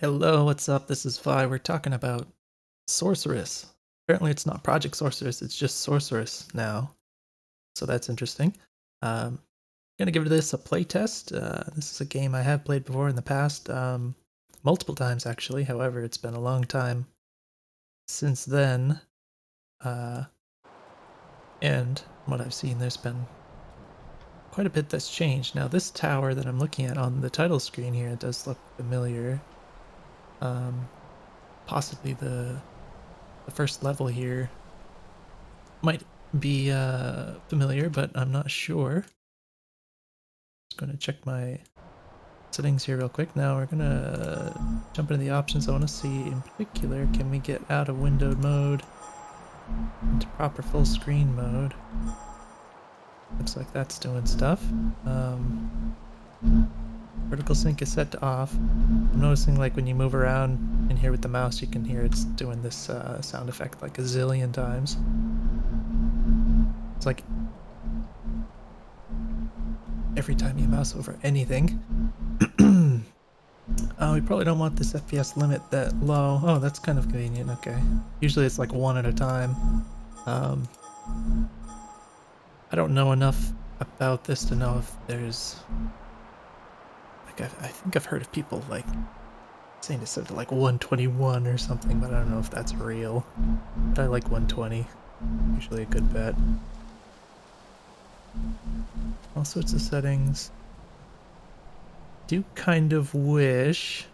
Hello, what's up? This is Vi. We're talking about Sorceress. Apparently, it's not Project Sorceress, it's just Sorceress now. So that's interesting. I'm gonna give this a playtest. This is a game I have played before in the past, multiple times actually. However, it's been a long time since then. Uh, and from what I've seen, there's been quite a bit that's changed. Now, this tower that I'm looking at on the title screen here does look familiar. Um, Possibly the first level here might be familiar, but I'm not sure. Just going to check my settings here real quick. Now we're going to jump into the options. I want to see in particular, can we get out of windowed mode into proper full screen mode? Looks like that's doing stuff. Vertical sync is set to off. I'm noticing like when you move around in here with the mouse, you can hear it's doing this sound effect like a zillion times. It's like every time you mouse over anything. We probably don't want this FPS limit that low. Oh, that's kind of convenient. Okay. Usually it's like one at a time. Um, I don't know enough about this to know if there's like I think I've heard of people like saying it's set to like 121 or something, but I don't know if that's real. But I like 120. Usually a good bet. All sorts of settings. Do kind of wish.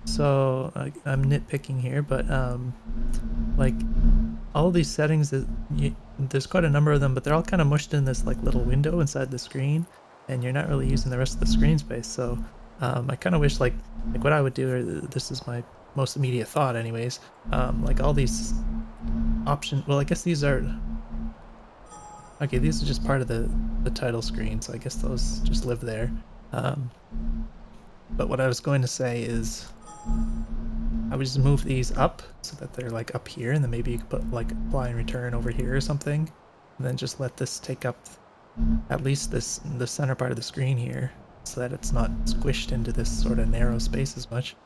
So I'm nitpicking here, but like all these settings that there's quite a number of them, but they're all kind of mushed in this like little window inside the screen, and you're not really using the rest of the screen space. So I kind of wish like what I would do, or this is my most immediate thought anyways, like all these options. Well, I guess these are okay, these are just part of the title screen, so I guess those just live there. um, but what I was going to say is I would just move these up so that they're like up here, and then maybe you could put like apply and return over here or something, and then just let this take up at least the center part of the screen here, so that it's not squished into this sort of narrow space as much.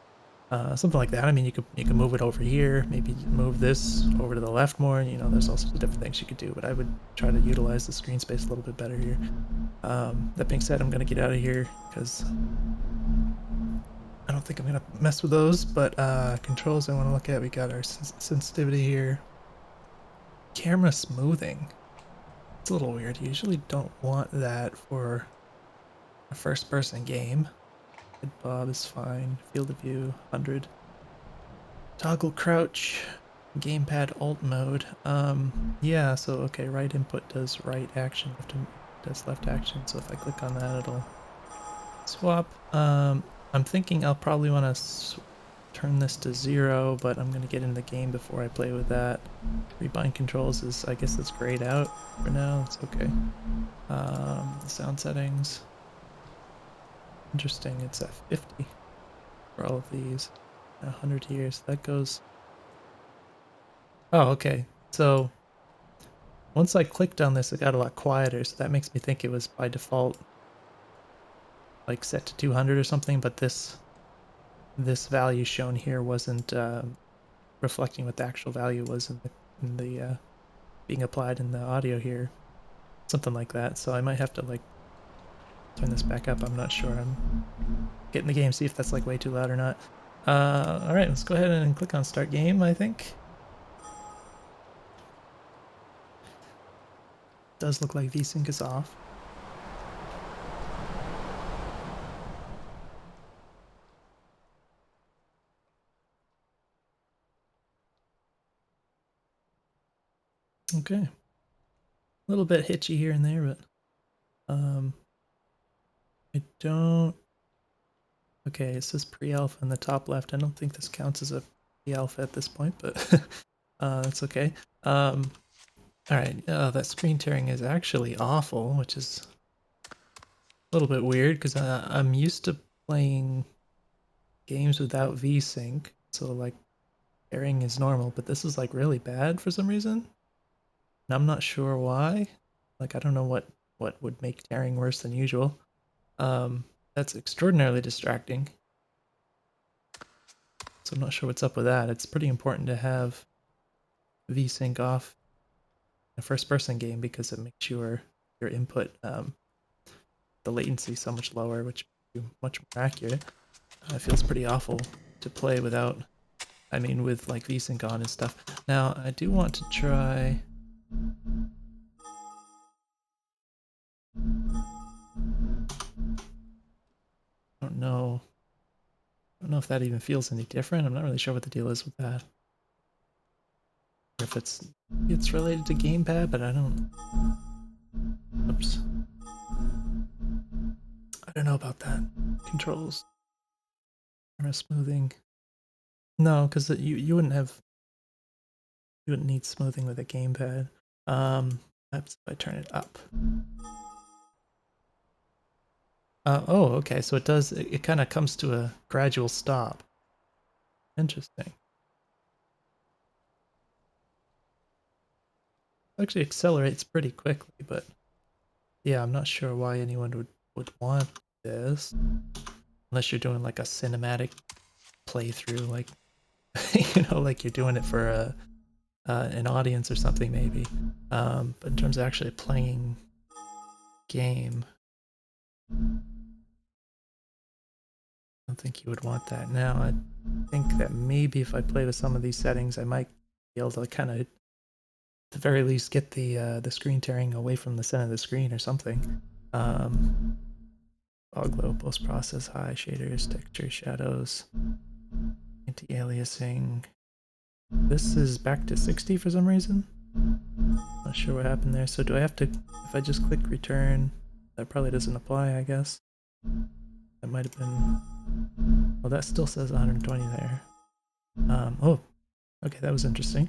Something like that. I mean, you could move it over here, maybe move this over to the left more. There's all sorts of different things you could do, but I would try to utilize the screen space a little bit better here. That being said, I'm gonna get out of here because I don't think I'm gonna mess with those, but controls I want to look at. We got our sensitivity here. Camera smoothing. It's a little weird. You usually don't want that for a first-person game. Head bob is fine. Field of view, 100. Toggle crouch. Gamepad alt mode. Yeah. So okay, right input does right action, left does left action. So if I click on that, it'll swap. I'm thinking I'll probably want to turn this to 0, but I'm gonna get into the game before I play with that. Rebind controls is, I guess, it's grayed out for now. It's okay. Sound settings. Interesting. It's at 50 for all of these. 100 here, so that goes. Oh, okay. So once I clicked on this, it got a lot quieter. So that makes me think it was by default like set to 200 or something. But this value shown here wasn't reflecting what the actual value was in the being applied in the audio here, something like that. So I might have to like turn this back up. I'm not sure. I'm getting the game, see if that's like way too loud or not. All right, let's go ahead and click on start game. I think does look like VSync is off. Okay, a little bit hitchy here and there, but I don't. Okay, it says pre-alpha in the top left. I don't think this counts as a pre-alpha at this point, but that's okay. All right, that screen tearing is actually awful, which is a little bit weird because I'm used to playing games without VSync, so like tearing is normal, but this is like really bad for some reason, and I'm not sure why. Like I don't know what would make tearing worse than usual. That's extraordinarily distracting. So I'm not sure what's up with that. It's pretty important to have VSync off in a first-person game because it makes your input, the latency so much lower, which makes you much more accurate. It feels pretty awful to play without, I mean, with like VSync on and stuff. Now, I do want to try. I don't know. I don't know if that even feels any different. I'm not really sure what the deal is with that. Or if it's related to gamepad, but I don't. Oops. I don't know about that. Controls. Camera smoothing. No, because you wouldn't need smoothing with a gamepad. Perhaps if I turn it up. Oh, okay. So it does. It kind of comes to a gradual stop. Interesting. Actually accelerates pretty quickly, but yeah, I'm not sure why anyone would want this unless you're doing like a cinematic playthrough, like like you're doing it for an audience or something maybe. But in terms of actually playing game, I don't think you would want that. Now, I think that maybe if I play with some of these settings, I might be able to kind of, at the very least, get the screen tearing away from the center of the screen or something. Fog glow, post process, high shaders, texture, shadows, anti-aliasing. This is back to 60 for some reason. Not sure what happened there. So do I have to, if I just click return, that probably doesn't apply, I guess. That might have been, well, that still says 120 there. Oh, okay, that was interesting.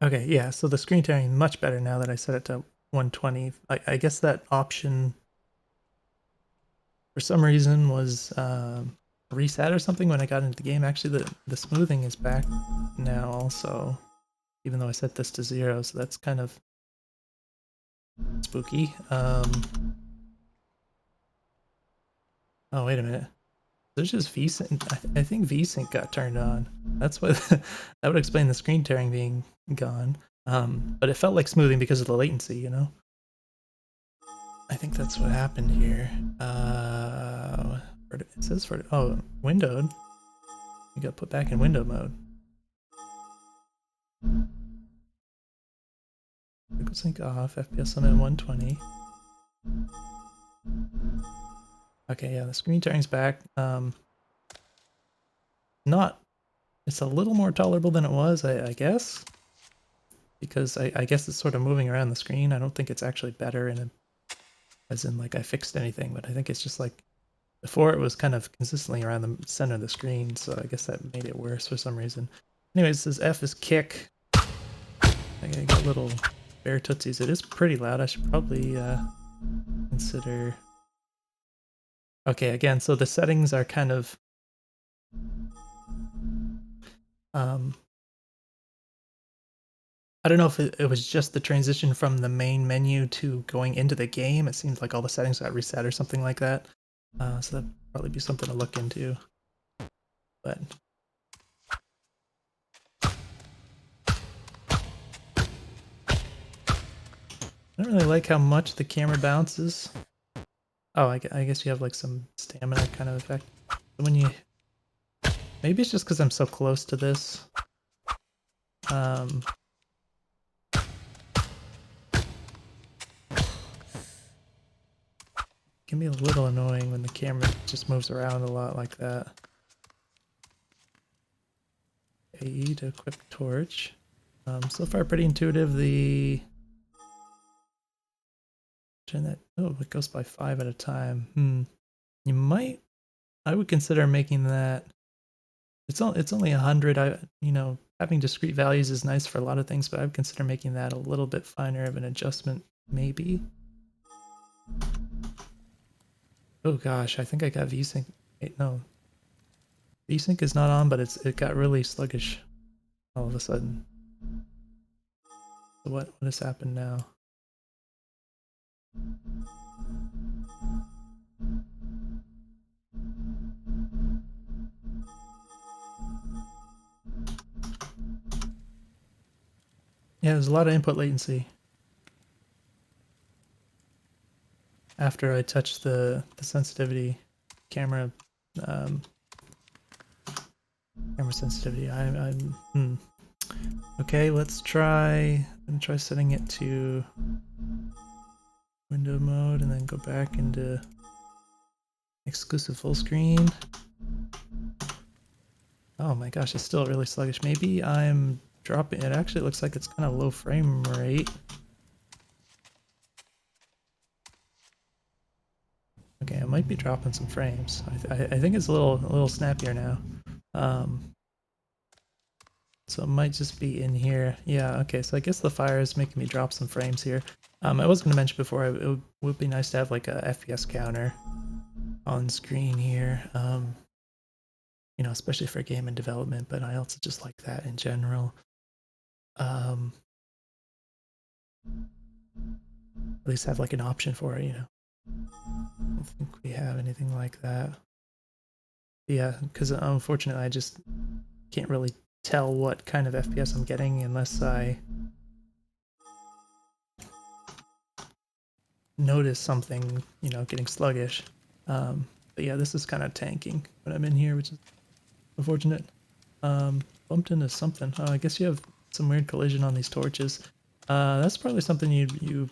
Okay, yeah, so the screen tearing much better now that I set it to 120. I guess that option, for some reason, was reset or something when I got into the game. Actually, the smoothing is back now also, even though I set this to 0, so that's kind of spooky. Oh, wait a minute. There's just VSync. I think VSync got turned on. That's what that would explain the screen tearing being gone. But it felt like smoothing because of the latency, you know? I think that's what happened here. It says for, oh, windowed. You got put back in window mode. Quick sync off, FPS limit 120. Okay, yeah, the screen tearing's back. Not, it's a little more tolerable than it was, I guess. Because I guess it's sort of moving around the screen. I don't think it's actually better as in like I fixed anything, but I think it's just like before it was kind of consistently around the center of the screen, so I guess that made it worse for some reason. Anyways, this F is kick. I got little bear tootsies. It is pretty loud. I should probably consider. Okay, again, so the settings are kind of I don't know if it was just the transition from the main menu to going into the game. It seems like all the settings got reset or something like that. So that'd probably be something to look into. But I don't really like how much the camera bounces. Oh, I guess you have like some stamina kind of effect. When you, maybe it's just because I'm so close to this. Can be a little annoying when the camera just moves around a lot like that. AE to equip torch. So far pretty intuitive. Turn that, oh, it goes by 5 at a time. You might, I would consider making that, it's only 100. Having discrete values is nice for a lot of things, but I would consider making that a little bit finer of an adjustment, maybe. Oh gosh, I think I got VSync. Wait, no. VSync is not on, but it got really sluggish all of a sudden. So what has happened now? Yeah, there's a lot of input latency after I touch the sensitivity camera um, camera sensitivity. Okay, let's try. I'm gonna try setting it to window mode and then go back into exclusive full screen. Oh my gosh, it's still really sluggish. Maybe I'm dropping it. Actually, it looks like it's kind of low frame rate. Okay, I might be dropping some frames. I think it's a little snappier now. So it might just be in here. Yeah, okay, so I guess the fire is making me drop some frames here. I was going to mention before, it would be nice to have like a FPS counter on screen here. You know, especially for game and development, but I also just like that in general. At least have like an option for it, you know. I don't think we have anything like that. Yeah, because unfortunately I just can't really tell what kind of FPS I'm getting unless I notice something, you know, getting sluggish. But yeah, this is kind of tanking when I'm in here, which is unfortunate. Bumped into something. Oh, I guess you have some weird collision on these torches. That's probably something you.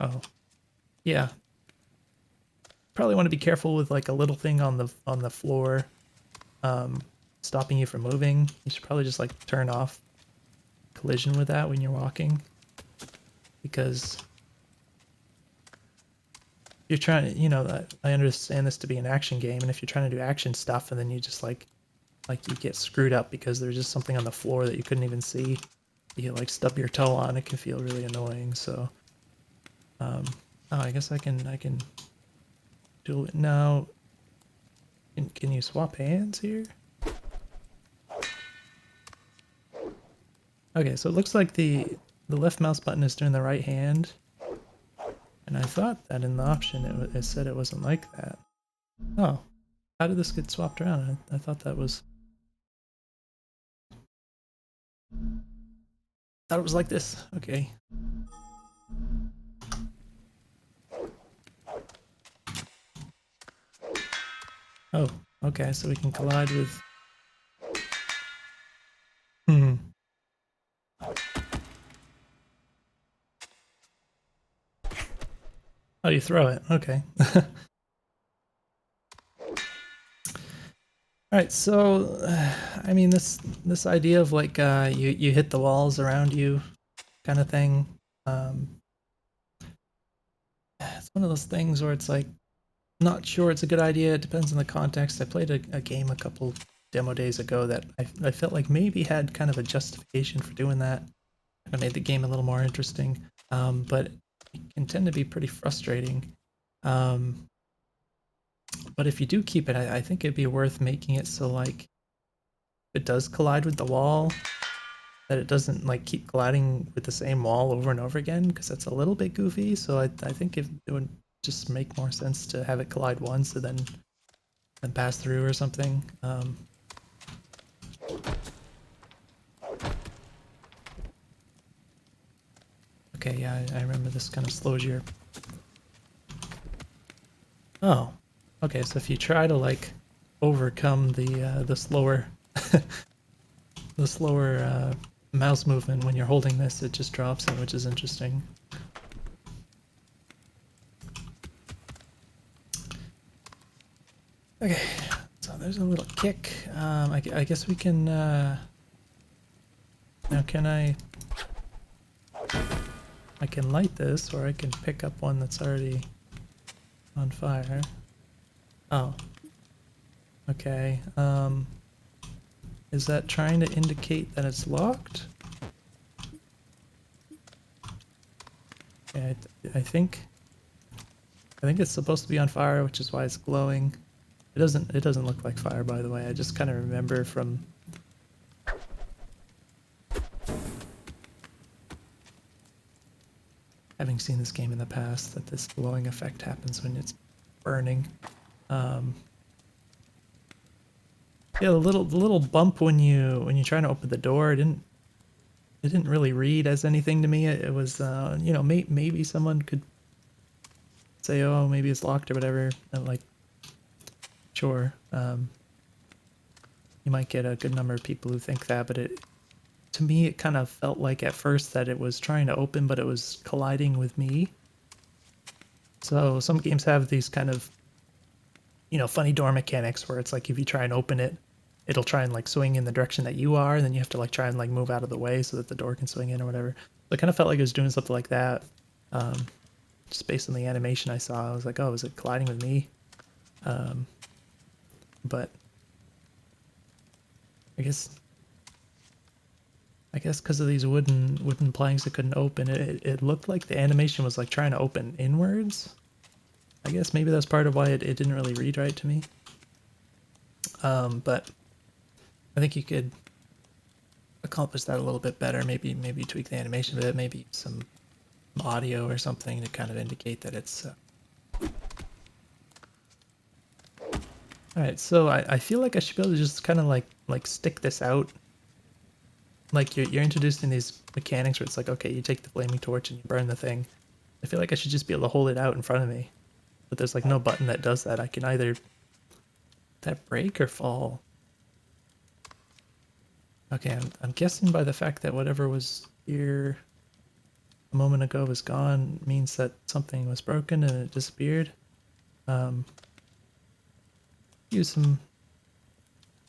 Oh, yeah. Probably want to be careful with like a little thing on the floor, um, stopping you from moving. You should probably just like turn off collision with that when you're walking, because you're trying to, you know, I understand this to be an action game, and if you're trying to do action stuff and then you just like you get screwed up because there's just something on the floor that you couldn't even see, you like stub your toe on, it can feel really annoying. So oh, I guess I can do it now. Can you swap hands here? Okay, so it looks like the left mouse button is doing the right hand, and I thought that in the option it said it wasn't like that. Oh, how did this get swapped around? I thought that was, thought it was like this. Okay. Oh, okay, so we can collide with... Hmm. Oh, you throw it. Okay. All right, so I mean this idea of like you hit the walls around you kind of thing. Um, it's one of those things where it's like not sure it's a good idea. It depends on the context. I played a game a couple demo days ago that I felt like maybe had kind of a justification for doing that. Kind of made the game a little more interesting, but it can tend to be pretty frustrating. Um, but if you do keep it, I think it'd be worth making it so like it does collide with the wall, that it doesn't like keep colliding with the same wall over and over again, because that's a little bit goofy. So I think it would just make more sense to have it collide once and then pass through or something. Okay, yeah, I remember this kind of slows your... Oh, okay, so if you try to like overcome the slower the slower mouse movement when you're holding this, it just drops it, which is interesting. Okay, so there's a little kick. I guess we can... now can I can light this, or I can pick up one that's already on fire. Oh. Okay. Is that trying to indicate that it's locked? Yeah, I think it's supposed to be on fire, which is why it's glowing. It doesn't look like fire, by the way. I just kind of remember from... having seen this game in the past, that this glowing effect happens when it's burning. Yeah, the little bump when you try to open the door, it didn't really read as anything to me. It was you know, maybe someone could say, oh, maybe it's locked or whatever, and like, sure, you might get a good number of people who think that, but to me it kind of felt like at first that it was trying to open, but it was colliding with me. So some games have these kind of, you know, funny door mechanics where it's like if you try and open it, it'll try and like swing in the direction that you are, and then you have to like try and like move out of the way so that the door can swing in or whatever. So it kind of felt like it was doing something like that. Just based on the animation I saw, I was like, oh, is it colliding with me? But I guess because of these wooden planks that couldn't open, it looked like the animation was like trying to open inwards. I guess maybe that's part of why it didn't really read right to me. But I think you could accomplish that a little bit better. Maybe tweak the animation a bit. Maybe some audio or something to kind of indicate that it's. All right, so I feel like I should be able to just kind of like stick this out. Like you're introducing these mechanics where it's like, okay, you take the flaming torch and you burn the thing. I feel like I should just be able to hold it out in front of me, but there's like no button that does that. I can either that break or fall. Okay, I'm guessing by the fact that whatever was here a moment ago was gone means that something was broken and it disappeared. Use some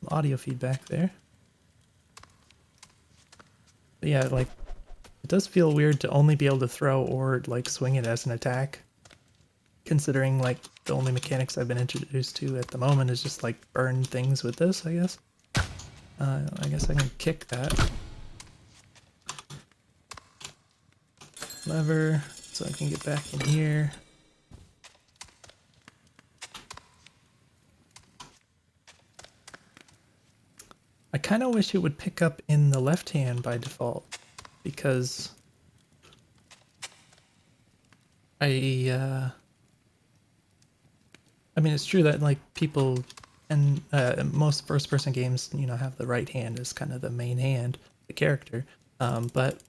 audio feedback there. But yeah, like it does feel weird to only be able to throw or like swing it as an attack, considering like the only mechanics I've been introduced to at the moment is just like burn things with this, I guess. I guess I can kick that lever so I can get back in here. I kind of wish it would pick up in the left hand by default, because I mean, it's true that like people and most first-person games, you know, have the right hand as kind of the main hand, the character. But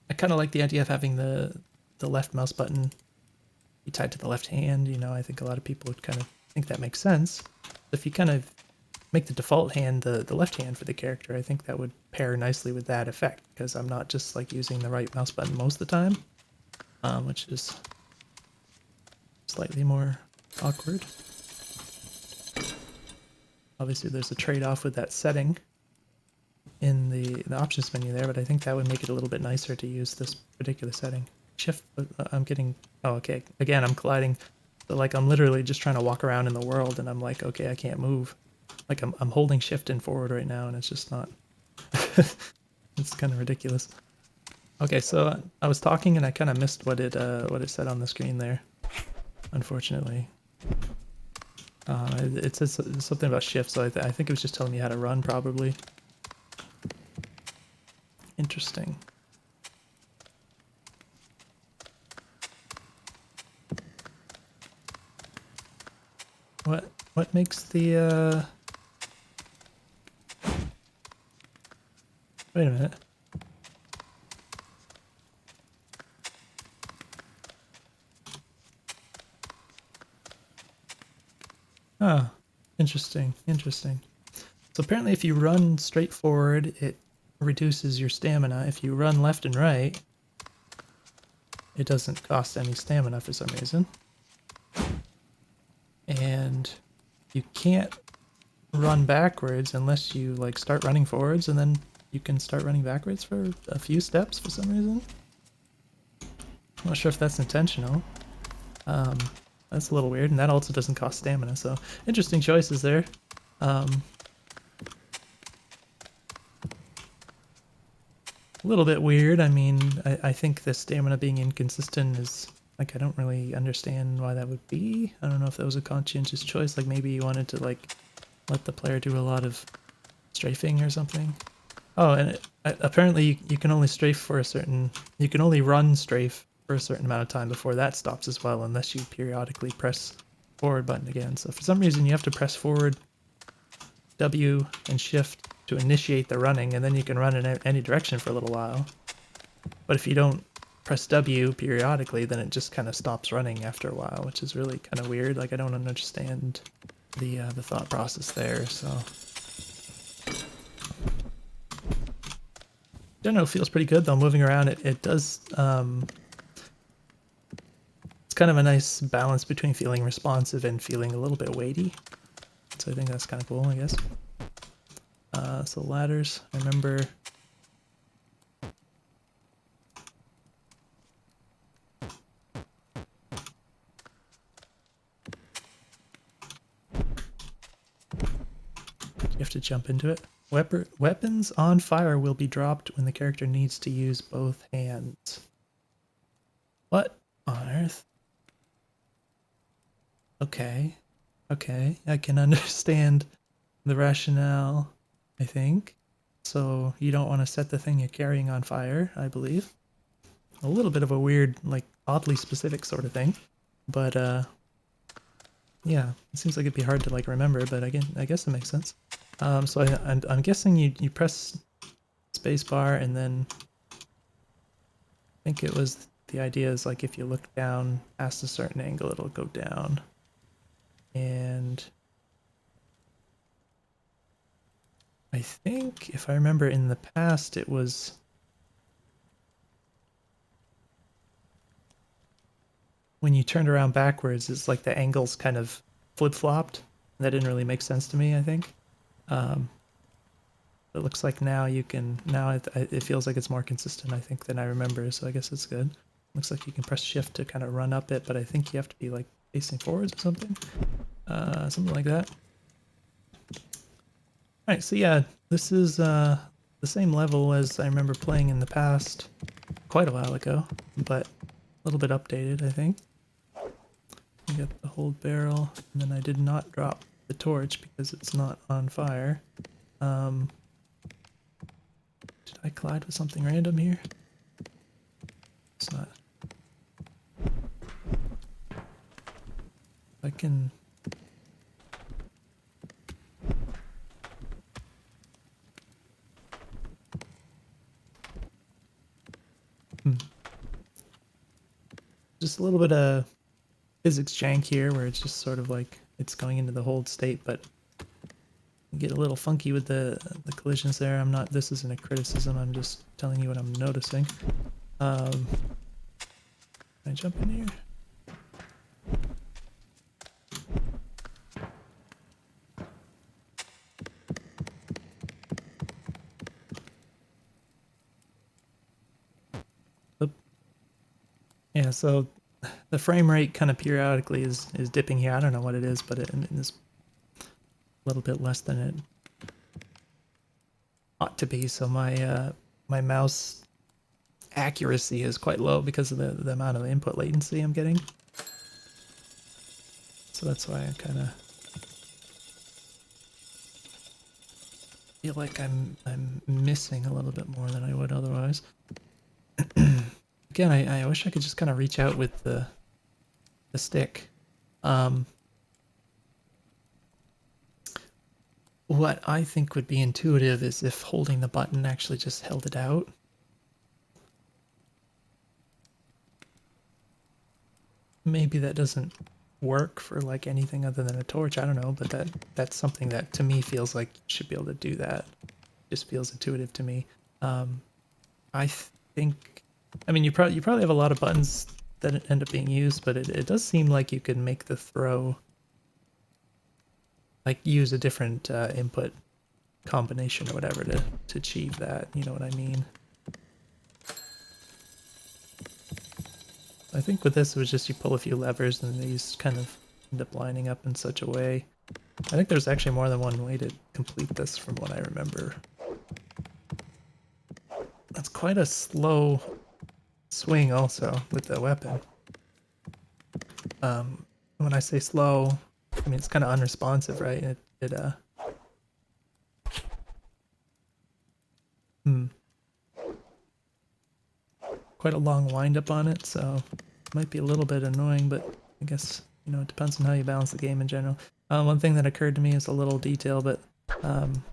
I kind of like the idea of having the left mouse button be tied to the left hand. You know, I think a lot of people would kind of think that makes sense. If you kind of make the default hand the left hand for the character, I think that would pair nicely with that effect, because I'm not just like using the right mouse button most of the time, which is slightly more awkward. Obviously there's a trade-off with that setting in the options menu there, but I think that would make it a little bit nicer to use this particular setting. Shift, I'm getting, oh, okay, again, I'm colliding. So like I'm literally just trying to walk around in the world and I'm like, okay, I can't move. Like I'm holding shift and forward right now and it's just not, it's kind of ridiculous. Okay, so I was talking and I kind of missed what it said on the screen there, unfortunately. It says something about shift, so I think it was just telling me how to run, probably. Interesting. What makes the wait a minute. Oh, interesting. So apparently if you run straight forward, it reduces your stamina. If you run left and right, it doesn't cost any stamina for some reason. And you can't run backwards unless you like start running forwards, and then you can start running backwards for a few steps for some reason. I'm not sure if that's intentional. That's a little weird, and that also doesn't cost stamina, so interesting choices there. A little bit weird. I mean, I think the stamina being inconsistent is, like, I don't really understand why that would be. I don't know if that was a conscientious choice, like maybe you wanted to, like, let the player do a lot of strafing or something. Oh, and apparently you can only strafe for a certain, you can only run strafe for a certain amount of time before that stops as well, unless you periodically press forward button again. So for some reason you have to press forward, W, and shift to initiate the running, and then you can run in any direction for a little while. But if you don't press W periodically, then it just kind of stops running after a while, which is really kind of weird. Like, I don't understand the thought process there, so... I don't know, it feels pretty good though. Moving around, it does, it's kind of a nice balance between feeling responsive and feeling a little bit weighty. So I think that's kind of cool, I guess. So ladders, I remember... You have to jump into it. Weapons on fire will be dropped when the character needs to use both hands. What on earth? Okay. Okay, I can understand the rationale, I think. So you don't want to set the thing you're carrying on fire, I believe. A little bit of a weird, like, oddly specific sort of thing. But, yeah, it seems like it'd be hard to, like, remember, but again, I guess it makes sense. So I'm guessing you press spacebar, and then I think it was the idea is like if you look down past a certain angle, it'll go down. And I think if I remember in the past, it was when you turned around backwards, it's like the angles kind of flip-flopped. That didn't really make sense to me, I think. It looks like now you can, now it feels like it's more consistent, I think, than I remember, so I guess it's good. Looks like you can press shift to kind of run up it, but I think you have to be like facing forwards or something. Something like that. Alright, so yeah, this is the same level as I remember playing in the past, quite a while ago, but a little bit updated, I think. You get the hold barrel, and then I did not drop the torch because it's not on fire. Did I collide with something random here? It's not. I can... Just a little bit of physics jank here where it's just sort of like it's going into the hold state, but you get a little funky with the collisions there. I'm not, this isn't a criticism, I'm just telling you what I'm noticing. Can I jump in here? Oop. Yeah, so the frame rate kind of periodically is dipping here. I don't know what it is, but it is a little bit less than it ought to be. So my my mouse accuracy is quite low because of the amount of input latency I'm getting. So that's why I kind of feel like I'm missing a little bit more than I would otherwise. Again, I wish I could just kind of reach out with the stick. What I think would be intuitive is if holding the button actually just held it out. Maybe that doesn't work for like anything other than a torch, I don't know, but that's something that to me feels like you should be able to do that. Just feels intuitive to me. I think, I mean, you probably have a lot of buttons that end up being used, but it does seem like you could make the throw, like use a different input combination or whatever to achieve that, you know what I mean? I think with this it was just you pull a few levers and these kind of end up lining up in such a way. I think there's actually more than one way to complete this from what I remember. That's quite a slow swing also with the weapon. When I say slow, I mean it's kind of unresponsive, right? quite a long wind up on it, so it might be a little bit annoying, but I guess, you know, it depends on how you balance the game in general. One thing that occurred to me is a little detail, but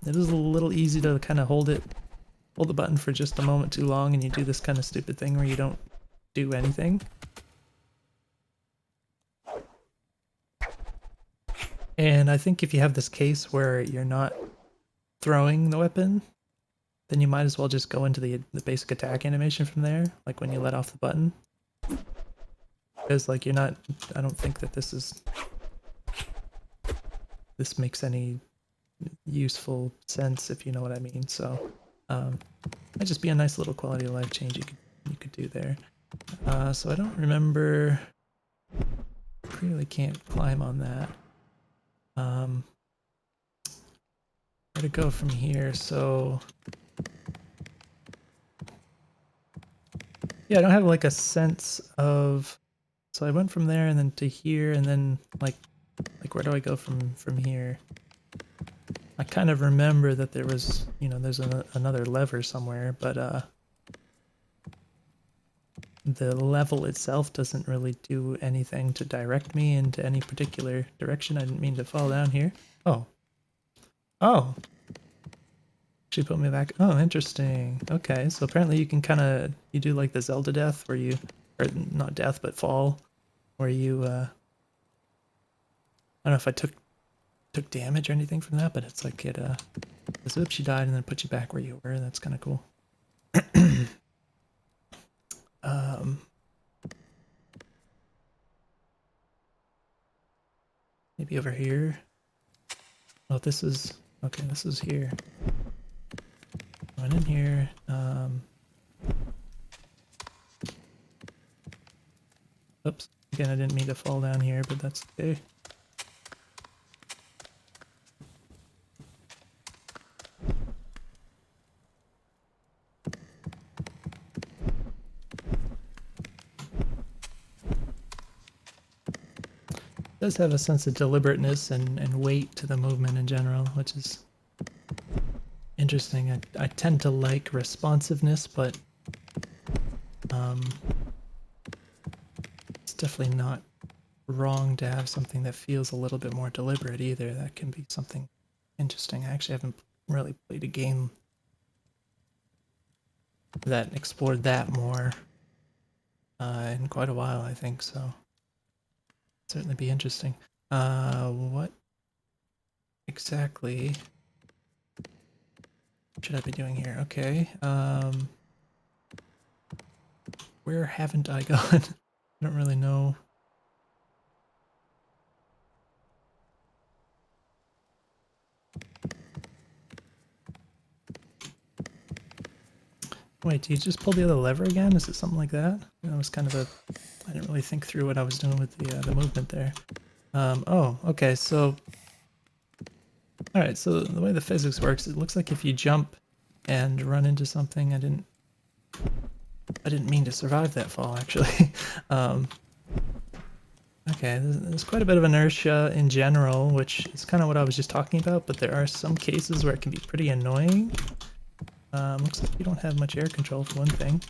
it is a little easy to kind of hold the button for just a moment too long, and you do this kind of stupid thing where you don't do anything. And I think if you have this case where you're not throwing the weapon, then you might as well just go into the basic attack animation from there, like when you let off the button. Because like you're not, I don't think that this makes any useful sense, if you know what I mean. So might just be a nice little quality of life change you could do there. So I don't remember, really can't climb on that. Where to go from here? So yeah, I don't have like a sense of, so I went from there and then to here, and then like where do I go from here? I kind of remember that there was, you know, there's another lever somewhere, but the level itself doesn't really do anything to direct me into any particular direction. I didn't mean to fall down here. Oh. Oh. She put me back. Oh, interesting. Okay, so apparently you can kind of, you do like the Zelda death where you, or not death, but fall, where you, I don't know if I took damage or anything from that, but it's like it, says, oops, you died, and then put you back where you were. That's kind of cool. Maybe over here. Oh, this is, okay, this is here. Run in here. Oops. Again, I didn't mean to fall down here, but that's okay. It does have a sense of deliberateness and weight to the movement in general, which is interesting. I tend to like responsiveness, but it's definitely not wrong to have something that feels a little bit more deliberate either. That can be something interesting. I actually haven't really played a game that explored that more in quite a while, I think, so certainly be interesting. What exactly should I be doing here? Okay, where haven't I gone? I don't really know. Wait, do you just pull the other lever again? Is it something like that? That was kind of a, I didn't really think through what I was doing with the movement there. Oh, okay, so, alright, so the way the physics works, it looks like if you jump and run into something, I didn't mean to survive that fall, actually. Okay, there's quite a bit of inertia in general, which is kind of what I was just talking about, but there are some cases where it can be pretty annoying. Looks like you don't have much air control for one thing.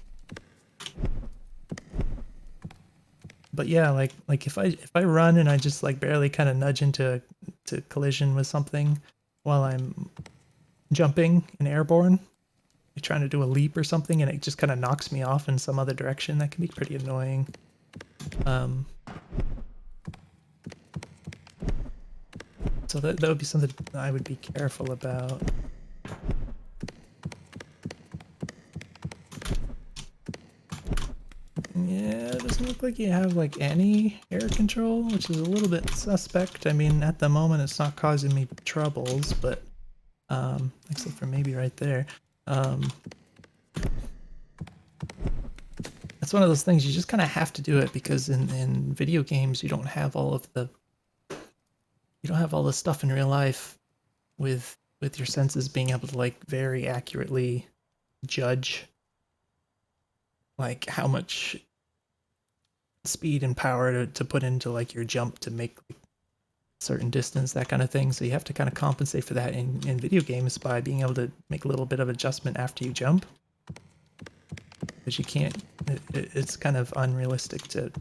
But yeah, like if I run and I just like barely kind of nudge into collision with something while I'm jumping and airborne, like trying to do a leap or something, and it just kind of knocks me off in some other direction, that can be pretty annoying. So that would be something I would be careful about. Yeah, it doesn't look like you have like any air control, which is a little bit suspect. I mean, at the moment it's not causing me troubles, but except for maybe right there. It's one of those things you just kind of have to do it, because in video games you don't have all the stuff in real life with your senses being able to like very accurately judge like how much speed and power to put into like your jump to make like, certain distance, that kind of thing. So you have to kind of compensate for that in video games by being able to make a little bit of adjustment after you jump. because you can't. It's kind of unrealistic to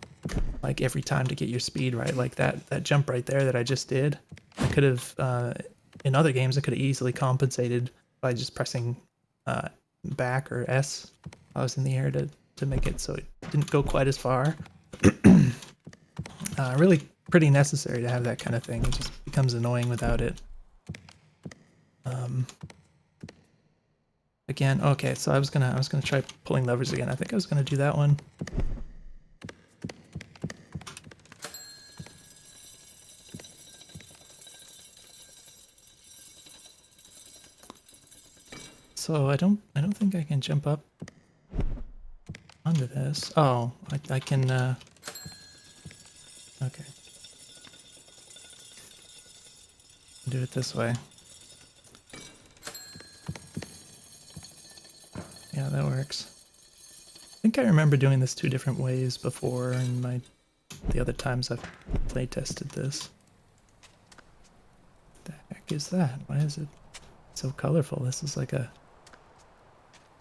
like every time to get your speed right. Like that jump right there that I just did, I could have in other games I could have easily compensated by just pressing back or S while I was in the air to make it so it didn't go quite as far. Really pretty necessary to have that kind of thing. It just becomes annoying without it. Again, okay, so I was gonna try pulling levers again. I think I was gonna do that one. So I don't think I can jump up onto this. Oh, I can okay. Do it this way. Yeah, that works. I think I remember doing this 2 different ways before in the other times I've play tested this. What the heck is that? Why is it so colorful? This is like a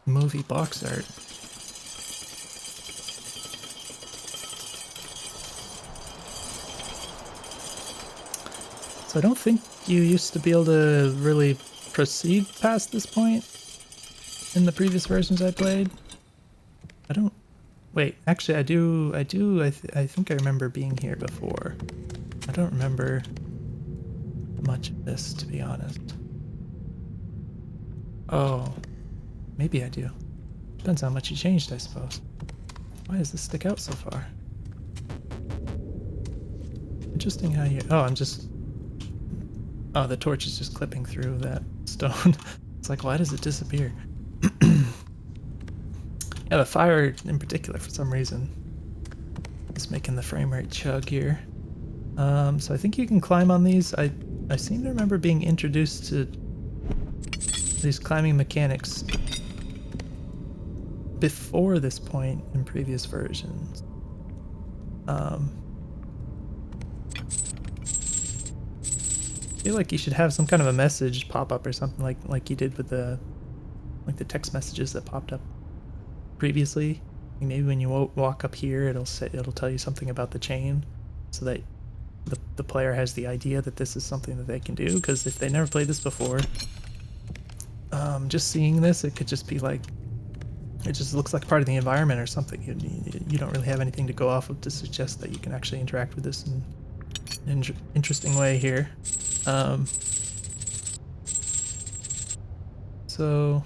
movie box art. So I don't think you used to be able to really proceed past this point in the previous versions I played. I don't... Wait, actually I do... I think I remember being here before. I don't remember much of this, to be honest. Oh, maybe I do. Depends how much you changed, I suppose. Why does this stick out so far? Interesting how you... Oh, I'm just... Oh, the torch is just clipping through that stone. It's like, why does it disappear? Yeah, the fire in particular, for some reason, is making the frame rate chug here. So I think you can climb on these. I seem to remember being introduced to these climbing mechanics before this point in previous versions. I feel like you should have some kind of a message pop up or something like you did with the text messages that popped up previously. Maybe when you walk up here, it'll tell you something about the chain, so that the player has the idea that this is something that they can do. Because if they never played this before, just seeing this, it could just be like, it just looks like part of the environment or something. You don't really have anything to go off of to suggest that you can actually interact with this in an interesting way here. So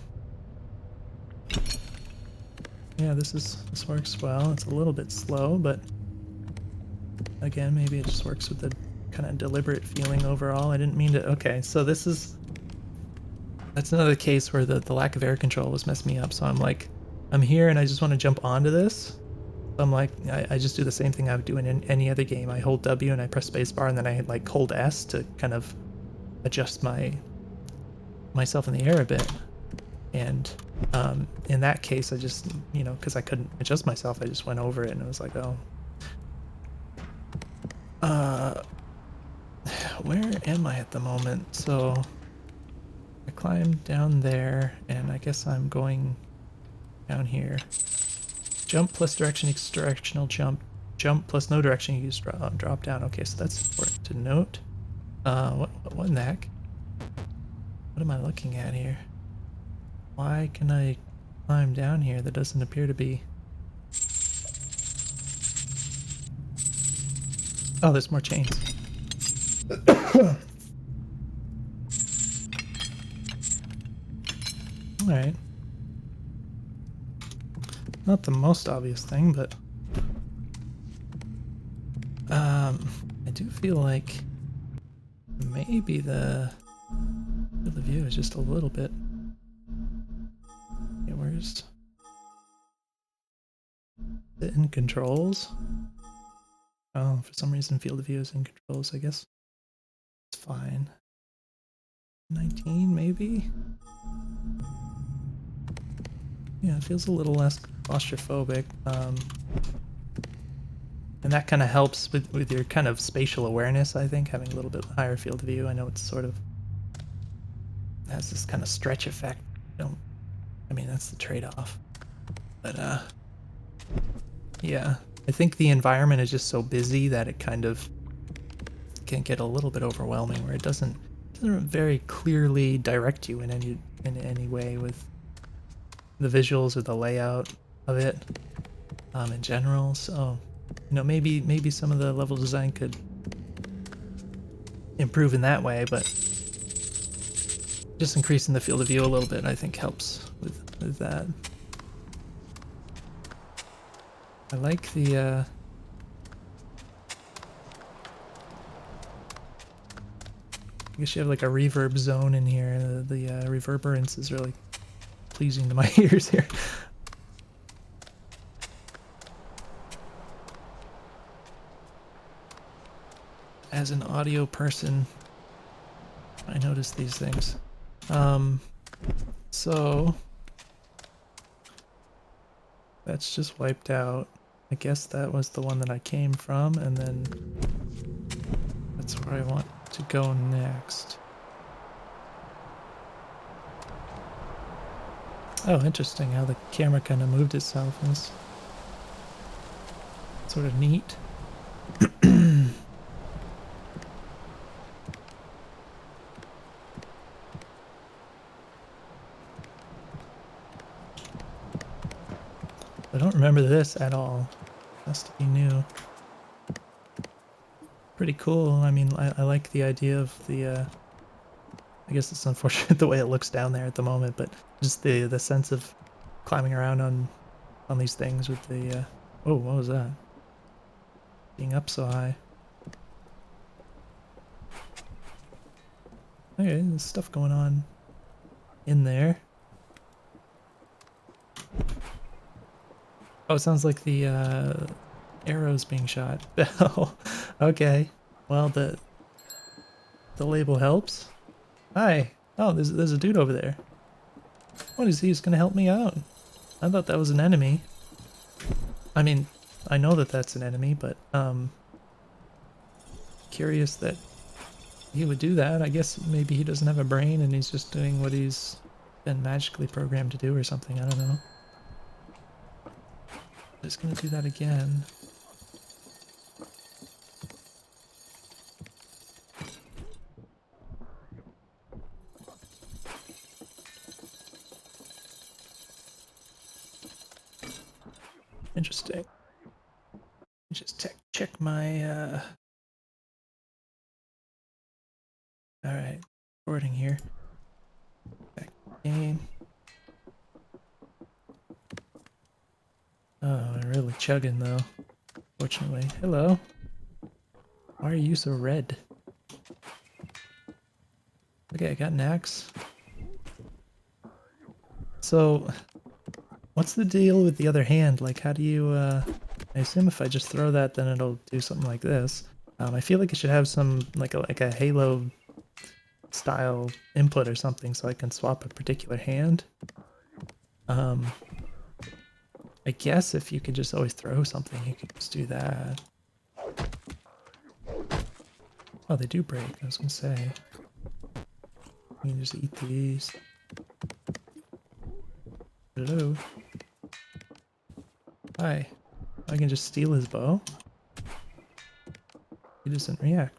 yeah, this works well. It's a little bit slow, but again, maybe it just works with the kind of deliberate feeling overall. I didn't mean to... Okay, so that's another case where the lack of air control was messing me up. So I'm like, I'm here and I just want to jump onto this. So I'm like, I just do the same thing I would do in any other game. I hold W and I press spacebar, and then I like hold S to kind of adjust myself in the air a bit. And in that case, I just, because I couldn't adjust myself, I just went over it and it was like, oh. Where am I at the moment? So I climbed down there, and I guess I'm going down here. Jump plus directional jump. Jump plus no direction, you use drop down. Okay, so that's important to note. What in the heck? What am I looking at here? Why can I climb down here? That doesn't appear to be... Oh, there's more chains. Alright. Not the most obvious thing, but... I do feel like maybe the view is just a little bit... Okay, where's... Is it in controls? Oh, for some reason field of view is in controls, I guess. It's fine. 19, maybe? Yeah, it feels a little less claustrophobic. And that kind of helps with your kind of spatial awareness, I think, having a little bit higher field of view. I know it's sort of has this kind of stretch effect. I mean, that's the trade-off. But yeah, I think the environment is just so busy that it kind of can get a little bit overwhelming, where it doesn't very clearly direct you in any way with the visuals or the layout of it in general. So, you know, maybe some of the level design could improve in that way, but just increasing the field of view a little bit, I think, helps with that. I like the I guess you have like a reverb zone in here. The reverberance is really pleasing to my ears here. As an audio person, I notice these things. So that's just wiped out. I guess that was the one that I came from, and then that's where I want to go next. Oh, interesting how the camera kind of moved itself. Is sort of neat. I don't remember this at all. Has to be new. Pretty cool. I mean, I like the idea of the, I guess it's unfortunate the way it looks down there at the moment, but just the sense of climbing around on these things with the, oh, what was that? Being up so high. Okay, there's stuff going on in there. Oh, it sounds like the, arrows being shot. Oh, okay. Well, the label helps. Hi. Oh, there's a dude over there. What is he? He's gonna help me out. I thought that was an enemy. I mean, I know that that's an enemy, but curious that he would do that. I guess maybe he doesn't have a brain and he's just doing what he's been magically programmed to do or something. I don't know. Just gonna do that again. Interesting. Just check my alright, recording here. Back game. Oh, I'm really chugging though. Fortunately. Hello. Why are you so red? Okay, I got an axe. So, what's the deal with the other hand? Like, how do you, I assume if I just throw that, then it'll do something like this. I feel like it should have some, like a Halo style input or something so I can swap a particular hand. I guess if you could just always throw something, you could just do that. Oh, they do break, I was gonna say. You can just eat these. Hello. Hi. I can just steal his bow. He doesn't react.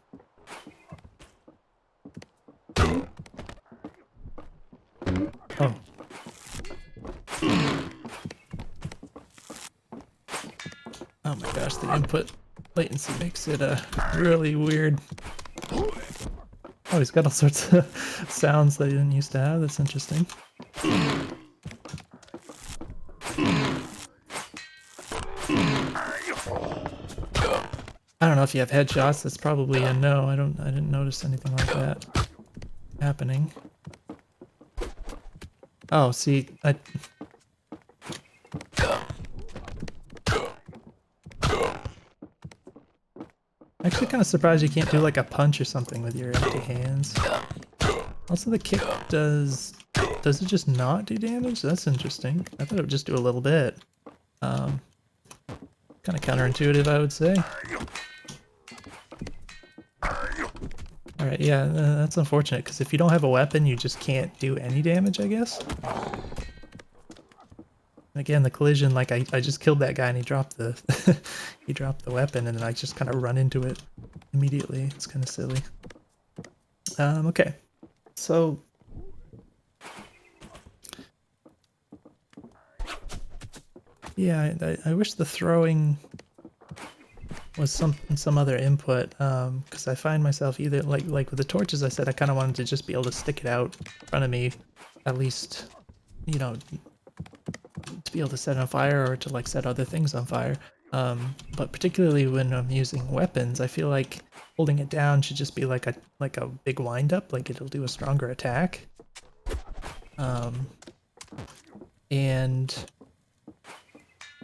Oh. Oh my gosh, the input latency makes it really weird. Oh, he's got all sorts of sounds that he didn't used to have. That's interesting. I don't know if you have headshots. That's probably a no. I didn't notice anything like that happening. Oh, see, I'm actually kind of surprised you can't do like a punch or something with your empty hands. Also, the kick does it just not do damage? That's interesting. I thought it would just do a little bit. Kind of counterintuitive, I would say. Alright, yeah, that's unfortunate, because if you don't have a weapon, you just can't do any damage, I guess? Again, the collision, like I just killed that guy and he dropped the he dropped the weapon and then I just kind of run into it immediately. It's kind of silly. Okay, so yeah, I wish the throwing was some other input, because I find myself either like with the torches. I said I kind of wanted to just be able to stick it out in front of me, at least, you know, to be able to set it on fire or to like set other things on fire. But particularly when I'm using weapons, I feel like holding it down should just be like a big wind up, like it'll do a stronger attack. And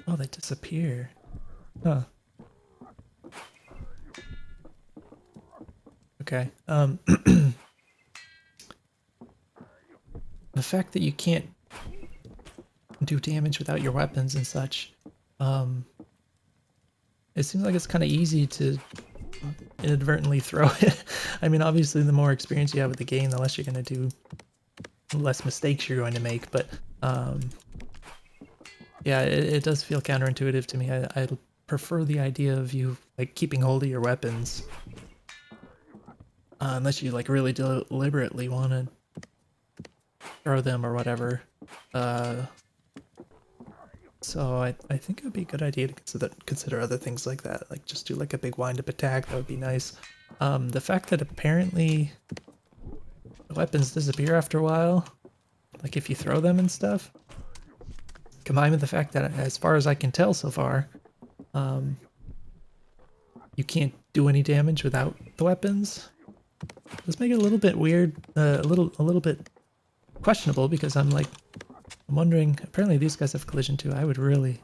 oh, they disappear. Huh. Okay. The fact that you can't do damage without your weapons and such, it seems like it's kind of easy to inadvertently throw it. I mean, obviously, the more experience you have with the game, the less you're going to do, less mistakes you're going to make. But yeah, it does feel counterintuitive to me. I prefer the idea of you like keeping hold of your weapons, unless you like really deliberately want to throw them or whatever. So I think it would be a good idea to consider other things like that, like just do like a big wind-up attack. That would be nice. The fact that apparently the weapons disappear after a while, like if you throw them and stuff, combined with the fact that, as far as I can tell so far, you can't do any damage without the weapons. Does make it a little bit weird, a little bit questionable, because I'm wondering. Apparently, these guys have collision too. I would really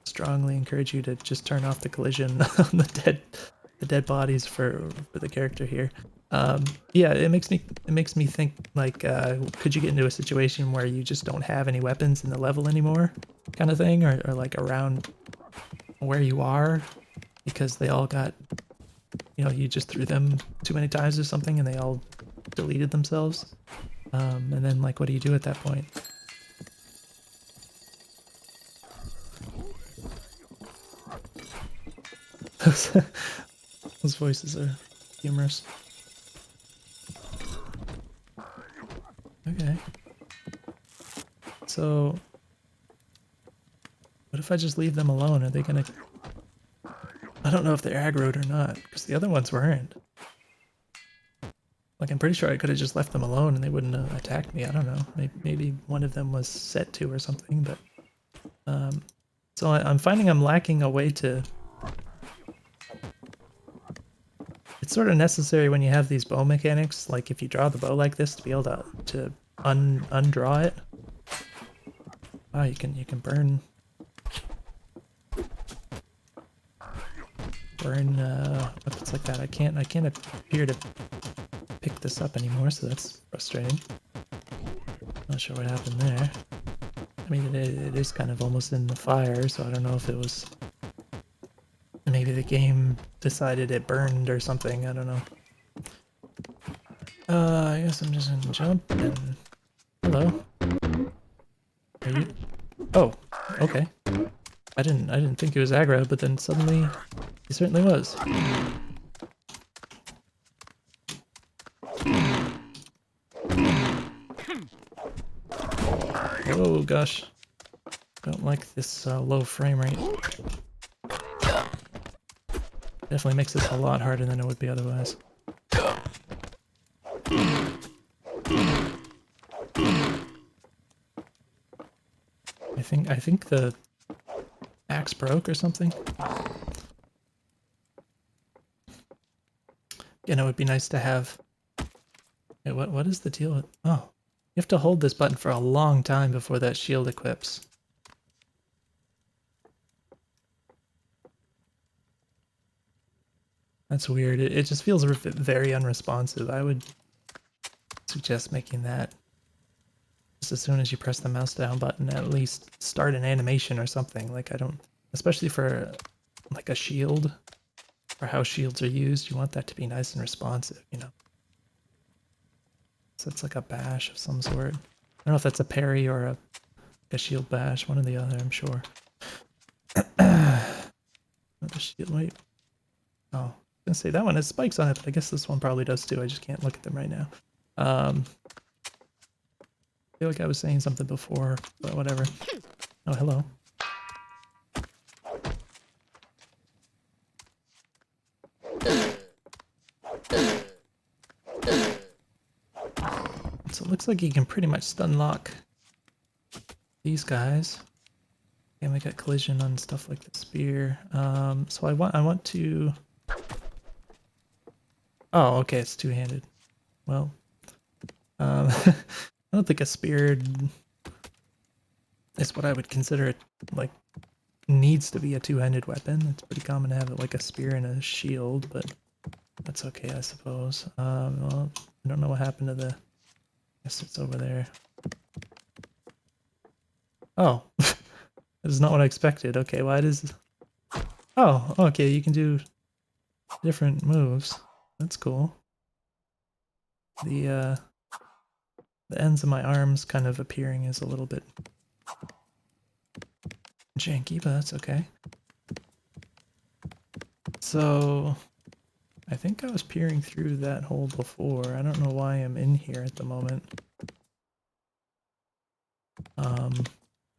strongly encourage you to just turn off the collision on the dead bodies for the character here. Yeah, it makes me think like, could you get into a situation where you just don't have any weapons in the level anymore, kind of thing, or like around where you are, because they all got, you just threw them too many times or something and they all deleted themselves. And then like, what do you do at that point? Those voices are humorous. Okay. So, what if I just leave them alone? Are they gonna... I don't know if they're aggroed or not, because the other ones weren't. Like, I'm pretty sure I could have just left them alone and they wouldn't have attacked me. I don't know. Maybe one of them was set to or something, but... So I'm finding I'm lacking a way to... It's sort of necessary when you have these bow mechanics, like if you draw the bow like this, to be able to undraw it. Wow, you can burn weapons like that. I can't appear to pick this up anymore, so that's frustrating. Not sure what happened there. I mean, it is kind of almost in the fire, so I don't know if it was... Maybe the game decided it burned or something, I don't know. I guess I'm just gonna jump and... Hello? Are you... Oh, okay. I didn't think he was aggro, but then suddenly he certainly was. Oh gosh. Don't like this low frame rate. Definitely makes this a lot harder than it would be otherwise. I think the axe broke or something. Again, it would be nice to have... Wait, what is the deal with... Oh, you have to hold this button for a long time before that shield equips. That's weird. It just feels very unresponsive. I would suggest making that just as soon as you press the mouse down button, at least start an animation or something. Like, I don't... Especially for like a shield, or how shields are used, you want that to be nice and responsive, So it's like a bash of some sort. I don't know if that's a parry or a shield bash, one or the other, I'm sure. Another shield, wait. Oh, I was gonna say that one has spikes on it, but I guess this one probably does too. I just can't look at them right now. I feel like I was saying something before, but whatever. Oh, hello. So it looks like you can pretty much stun lock these guys. And we got collision on stuff like the spear. So I want to. Oh, okay, it's two-handed. Well, I don't think a spear is what I would consider it. Like, needs to be a two-handed weapon. It's pretty common to have it like a spear and a shield, but that's okay, I suppose. Well, I don't know what happened to the. I guess it's over there. Oh, this is not what I expected. Okay, why does? Oh, okay, you can do different moves. That's cool. The ends of my arms kind of appearing is a little bit janky, but that's okay. So I think I was peering through that hole before. I don't know why I'm in here at the moment.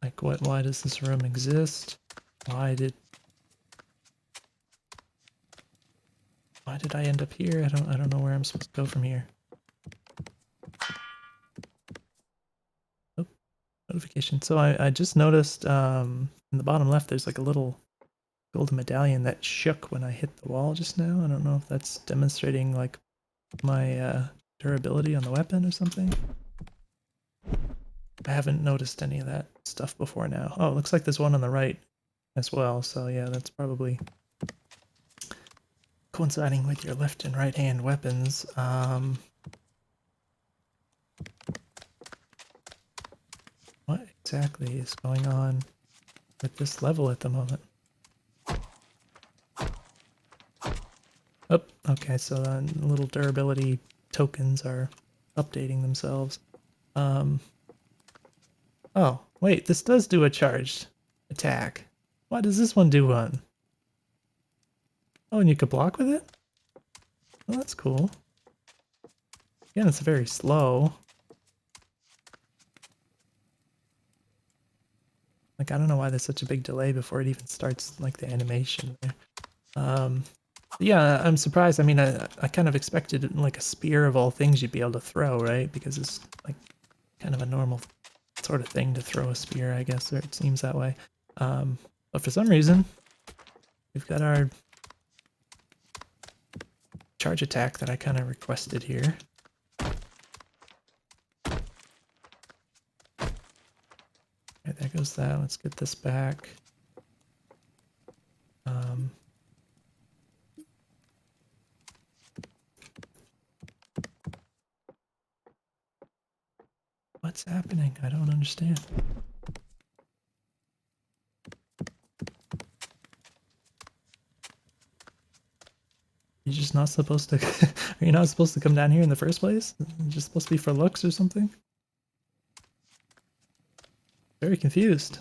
Like why does this room exist? Why did I end up here? I don't know where I'm supposed to go from here. Oh, notification. So I just noticed in the bottom left there's like a little golden medallion that shook when I hit the wall just now. I don't know if that's demonstrating like my durability on the weapon or something. I haven't noticed any of that stuff before now. Oh, it looks like there's one on the right as well. So yeah, that's probably coinciding with your left and right hand weapons. What exactly is going on with this level at the moment? Oh, okay, so little durability tokens are updating themselves. Oh, wait, this does do a charged attack. Why does this one do one? Oh, and you could block with it? Well, that's cool. Again, it's very slow. Like, I don't know why there's such a big delay before it even starts, like, the animation there. Yeah, I'm surprised. I mean, I kind of expected, like, a spear of all things you'd be able to throw, right? Because it's, like, kind of a normal sort of thing to throw a spear, I guess, or it seems that way. But for some reason, we've got our charge attack that I kind of requested here. Right, there goes that. Let's get this back. What's happening? I don't understand. You're just not supposed to. Are you not supposed to come down here in the first place? You're just supposed to be for looks or something? Very confused.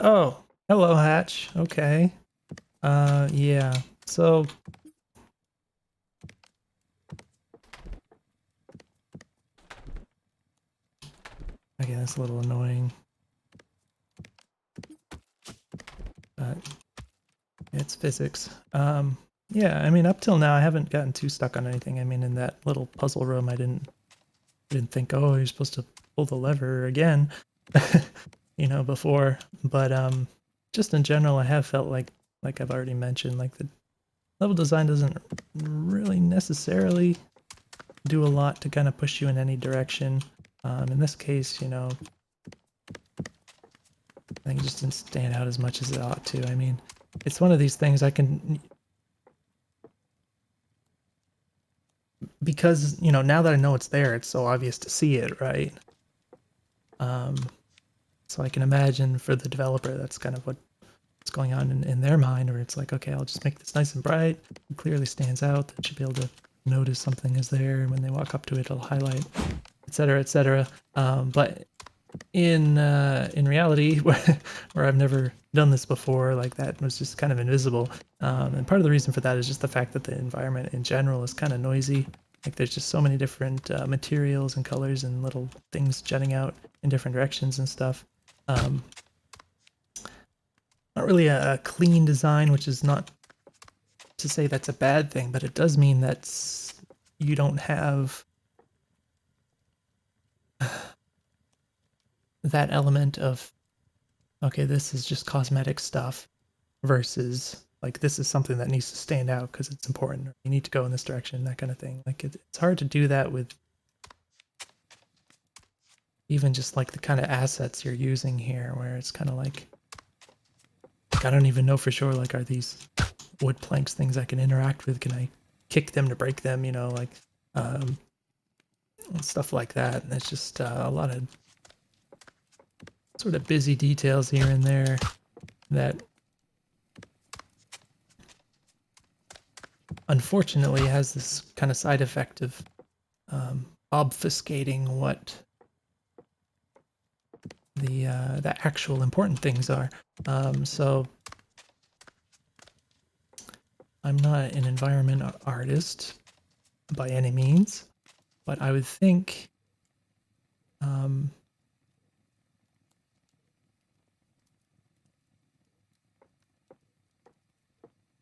Oh, hello, Hatch. Okay. Yeah. So. Okay, that's a little annoying. But it's physics. Yeah, I mean, up till now, I haven't gotten too stuck on anything. I mean, in that little puzzle room, I didn't think, oh, you're supposed to pull the lever again, you know, before. But just in general, I have felt like I've already mentioned, like the level design doesn't really necessarily do a lot to kind of push you in any direction. In this case, you know, I think it just didn't stand out as much as it ought to. I mean, it's one of these things I can, because, you know, now that I know it's there, it's so obvious to see it, right? So I can imagine for the developer, that's kind of what's going on in their mind, where it's like, okay, I'll just make this nice and bright. It clearly stands out. They should be able to notice something is there. And when they walk up to it, it'll highlight, etc., etc. But in reality, where I've never done this before, like that was just kind of invisible. And part of the reason for that is just the fact that the environment in general is kind of noisy. Like there's just so many different materials and colors and little things jutting out in different directions and stuff. Not really a clean design, which is not to say that's a bad thing, but it does mean that you don't have that element of, okay, this is just cosmetic stuff versus like this is something that needs to stand out because it's important, or you need to go in this direction, that kind of thing. Like it's hard to do that with even just like the kind of assets you're using here, where it's kind of like I don't even know for sure, like, are these wood planks things I can interact with? Can I kick them to break them? You know, like stuff like that. And it's just a lot of sort of busy details here and there that unfortunately has this kind of side effect of obfuscating what the actual important things are. So I'm not an environment artist by any means, but I would think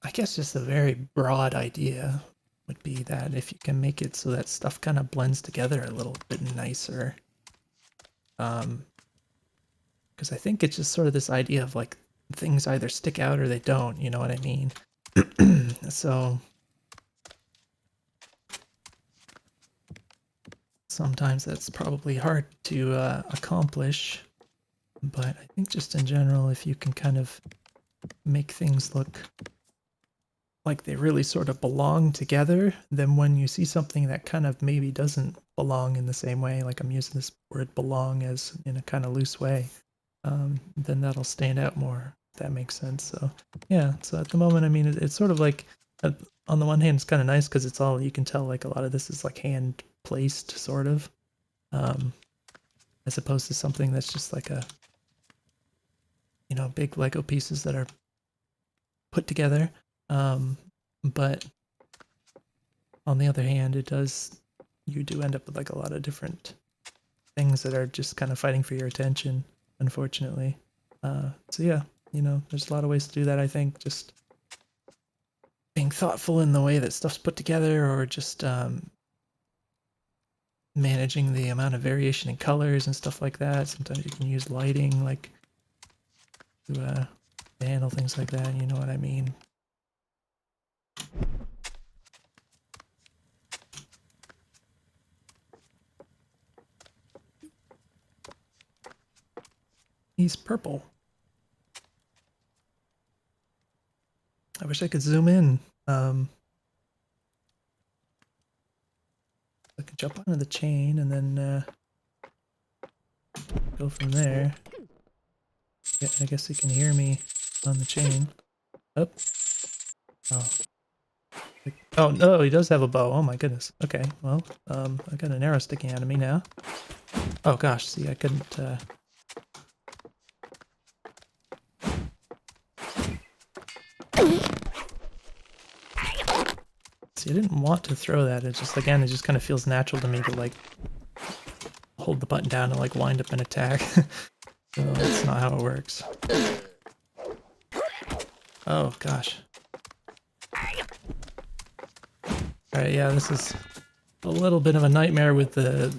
I guess just a very broad idea would be that if you can make it so that stuff kind of blends together a little bit nicer. Because I think it's just sort of this idea of like things either stick out or they don't, you know what I mean? So sometimes that's probably hard to accomplish, but I think just in general, if you can kind of make things look like they really sort of belong together, then when you see something that kind of maybe doesn't belong in the same way, like I'm using this word belong as in a kind of loose way, then that'll stand out more, if that makes sense. So yeah, so at the moment, I mean, it's sort of like, on the one hand, it's kind of nice because it's all, you can tell like a lot of this is like hand placed sort of, as opposed to something that's just like a, you know, big Lego pieces that are put together. But on the other hand, you do end up with like a lot of different things that are just kind of fighting for your attention, unfortunately. So yeah, you know, there's a lot of ways to do that. I think just being thoughtful in the way that stuff's put together, or just managing the amount of variation in colors and stuff like that. Sometimes you can use lighting, like to handle things like that. You know what I mean? He's purple. I wish I could zoom in. I could jump onto the chain and then go from there. Yeah, I guess he can hear me on the chain. Oh. Oh. Oh no, he does have a bow. Oh my goodness. Okay, well, I got an arrow sticking out of me now. Oh gosh, see, I couldn't. See, I didn't want to throw that. It just, again, it just kind of feels natural to me to like hold the button down and like wind up an attack. So that's not how it works. Oh gosh. Alright, yeah, this is a little bit of a nightmare with the...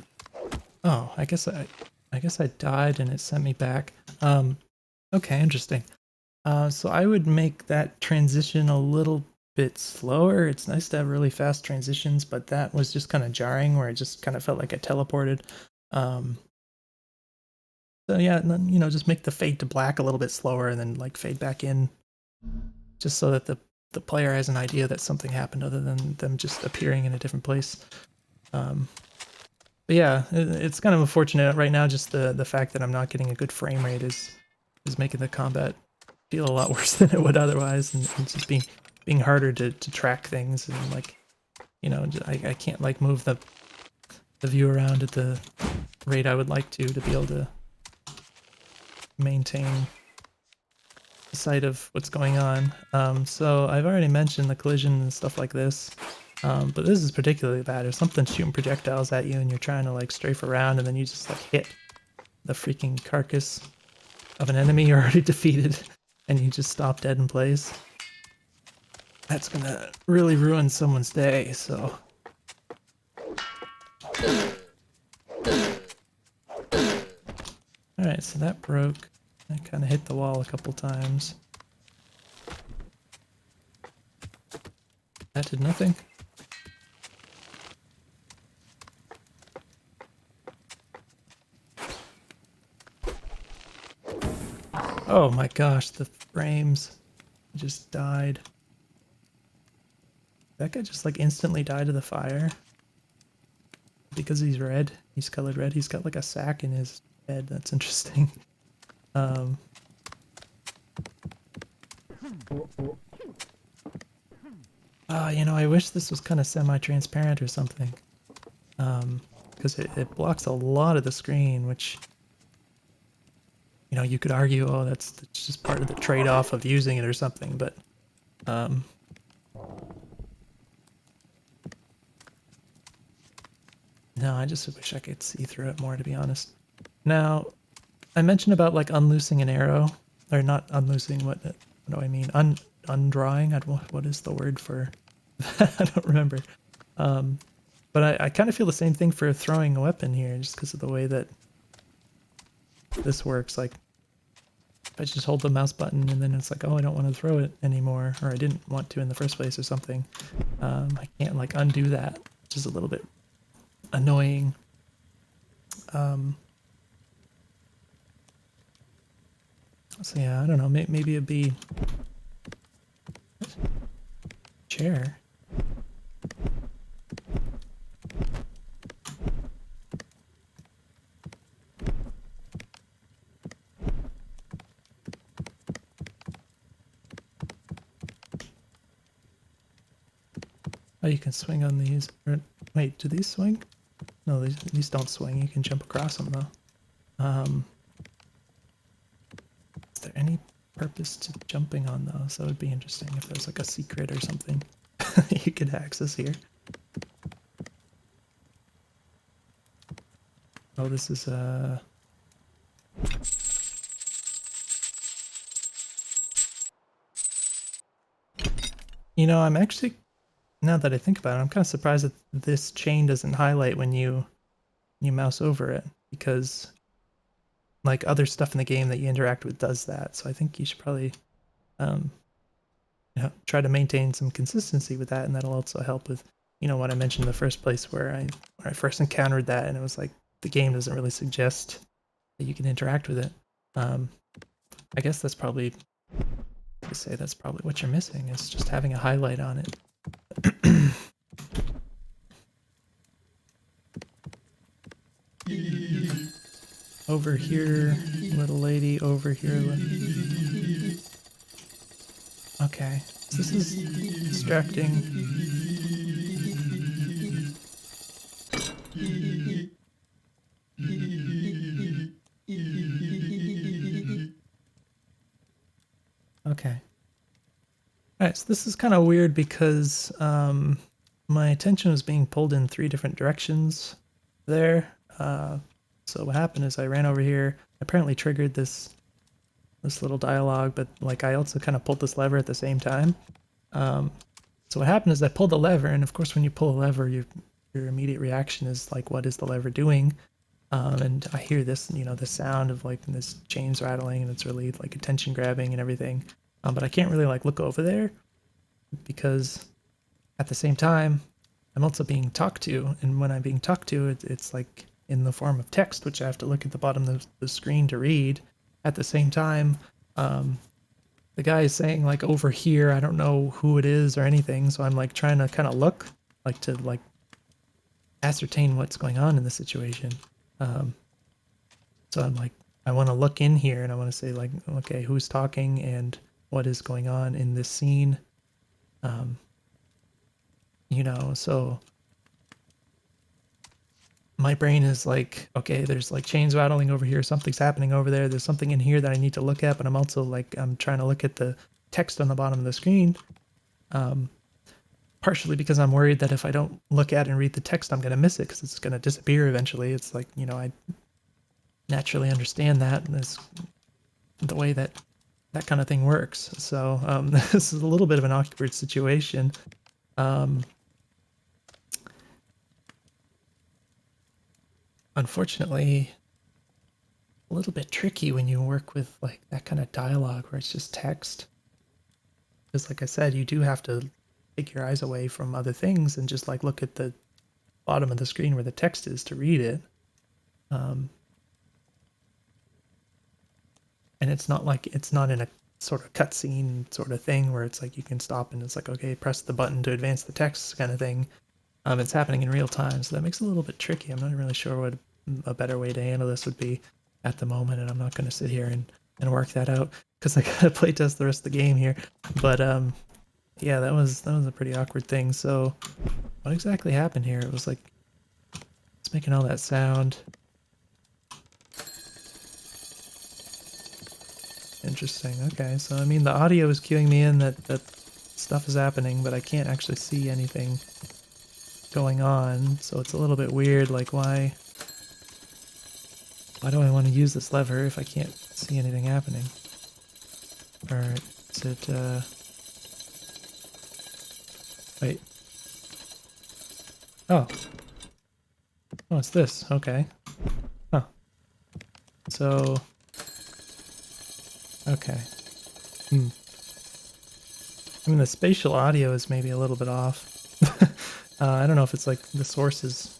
Oh, I guess I died and it sent me back. Okay, interesting. So I would make that transition a little bit slower. It's nice to have really fast transitions, but that was just kind of jarring, where it just kind of felt like I teleported. So yeah, and then, you know, just make the fade to black a little bit slower and then like fade back in, just so that the player has an idea that something happened other than them just appearing in a different place. But yeah, it's kind of unfortunate right now. Just the fact that I'm not getting a good frame rate is making the combat feel a lot worse than it would otherwise, and just being harder to track things, and like, you know, I can't like move the view around at the rate I would like to be able to maintain the sight of what's going on. So I've already mentioned the collision and stuff like this. But this is particularly bad. If something's shooting projectiles at you and you're trying to like strafe around and then you just like hit the freaking carcass of an enemy you already defeated and you just stop dead in place. That's gonna really ruin someone's day, so. Alright, so that broke. I kind of hit the wall a couple times. That did nothing. Oh my gosh, the frames just died. That guy just like instantly died of the fire. Because he's red. He's colored red. He's got like a sack in his head. That's interesting. You know, I wish this was kind of semi-transparent or something. Because it blocks a lot of the screen, which, you know, you could argue, oh, that's just part of the trade-off of using it or something, but no, I just wish I could see through it more, to be honest. Now, I mentioned about like unloosing an arrow, or not unloosing, what do I mean? Undrawing? What is the word for that? I don't remember. But I kind of feel the same thing for throwing a weapon here, just because of the way that this works. Like, if I just hold the mouse button and then it's like, oh, I don't want to throw it anymore, or I didn't want to in the first place or something, I can't like undo that, which is a little bit annoying. So yeah, I don't know, maybe it'd be chair. Oh, you can swing on these. Or, wait, do these swing? No, these don't swing. You can jump across them though. Is there any purpose to jumping on those? That would be interesting if there's like a secret or something you could access here. Oh, this is you know, I'm actually, now that I think about it, I'm kind of surprised that this chain doesn't highlight when you mouse over it, because like other stuff in the game that you interact with does that. So I think you should probably you know, try to maintain some consistency with that, and that'll also help with, you know, what I mentioned in the first place, where I first encountered that and it was like the game doesn't really suggest that you can interact with it. I guess that's probably, to say that's probably what you're missing, is just having a highlight on it. Over here, little lady, over here. Okay, so this is distracting. Okay. Alright, so this is kind of weird because my attention was being pulled in 3 different directions there. So what happened is I ran over here, apparently triggered this little dialogue, but like I also kind of pulled this lever at the same time. So what happened is I pulled the lever, and of course when you pull a lever, your immediate reaction is like, what is the lever doing? And I hear this, you know, the sound of like this chains rattling, and it's really like attention grabbing and everything. But I can't really like look over there because at the same time I'm also being talked to, and when I'm being talked to, it's like in the form of text, which I have to look at the bottom of the screen to read. At the same time, the guy is saying like over here, I don't know who it is or anything, so I'm like trying to kind of look, like to like ascertain what's going on in the situation. So I'm like, I want to look in here and I want to say like, okay, who's talking and what is going on in this scene? You know, so my brain is like, okay, there's like chains rattling over here, something's happening over there, there's something in here that I need to look at, but I'm also like, I'm trying to look at the text on the bottom of the screen. Partially because I'm worried that if I don't look at and read the text, I'm going to miss it because it's going to disappear eventually. It's like, you know, I naturally understand that. And that's the way that that kind of thing works. So this is a little bit of an awkward situation. Unfortunately, a little bit tricky when you work with like that kind of dialogue where it's just text. Because like I said, you do have to take your eyes away from other things and just like look at the bottom of the screen where the text is to read it. And it's not like it's not in a sort of cutscene sort of thing where it's like you can stop and it's like, okay, press the button to advance the text kind of thing. It's happening in real time, so that makes it a little bit tricky. I'm not really sure what a better way to handle this would be at the moment, and I'm not going to sit here and work that out because I gotta play test the rest of the game here. But yeah, that was a pretty awkward thing. So what exactly happened here? It was like it's making all that sound. Interesting. Okay, so I mean the audio is cueing me in that stuff is happening, but I can't actually see anything going on, so it's a little bit weird. Like why do I want to use this lever if I can't see anything happening? Or is it wait. Oh. Oh, it's this. Okay. Huh. So okay. I mean, the spatial audio is maybe a little bit off. I don't know if it's like the source is.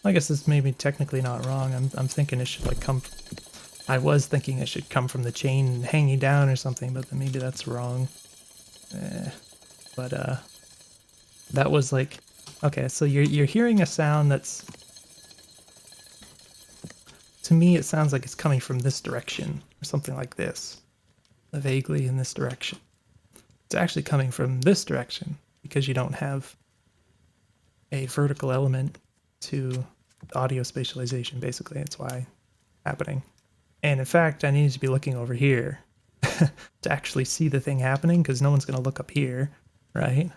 I guess it's maybe technically not wrong. I'm thinking it should like come. I was thinking it should come from the chain hanging down or something, but then maybe that's wrong. But that was like, okay. So you're hearing a sound that's. To me, it sounds like it's coming from this direction or something like this, vaguely in this direction. It's actually coming from this direction because you don't have a vertical element to audio spatialization, basically. That's why happening. And in fact, I needed to be looking over here to actually see the thing happening because no one's going to look up here, right?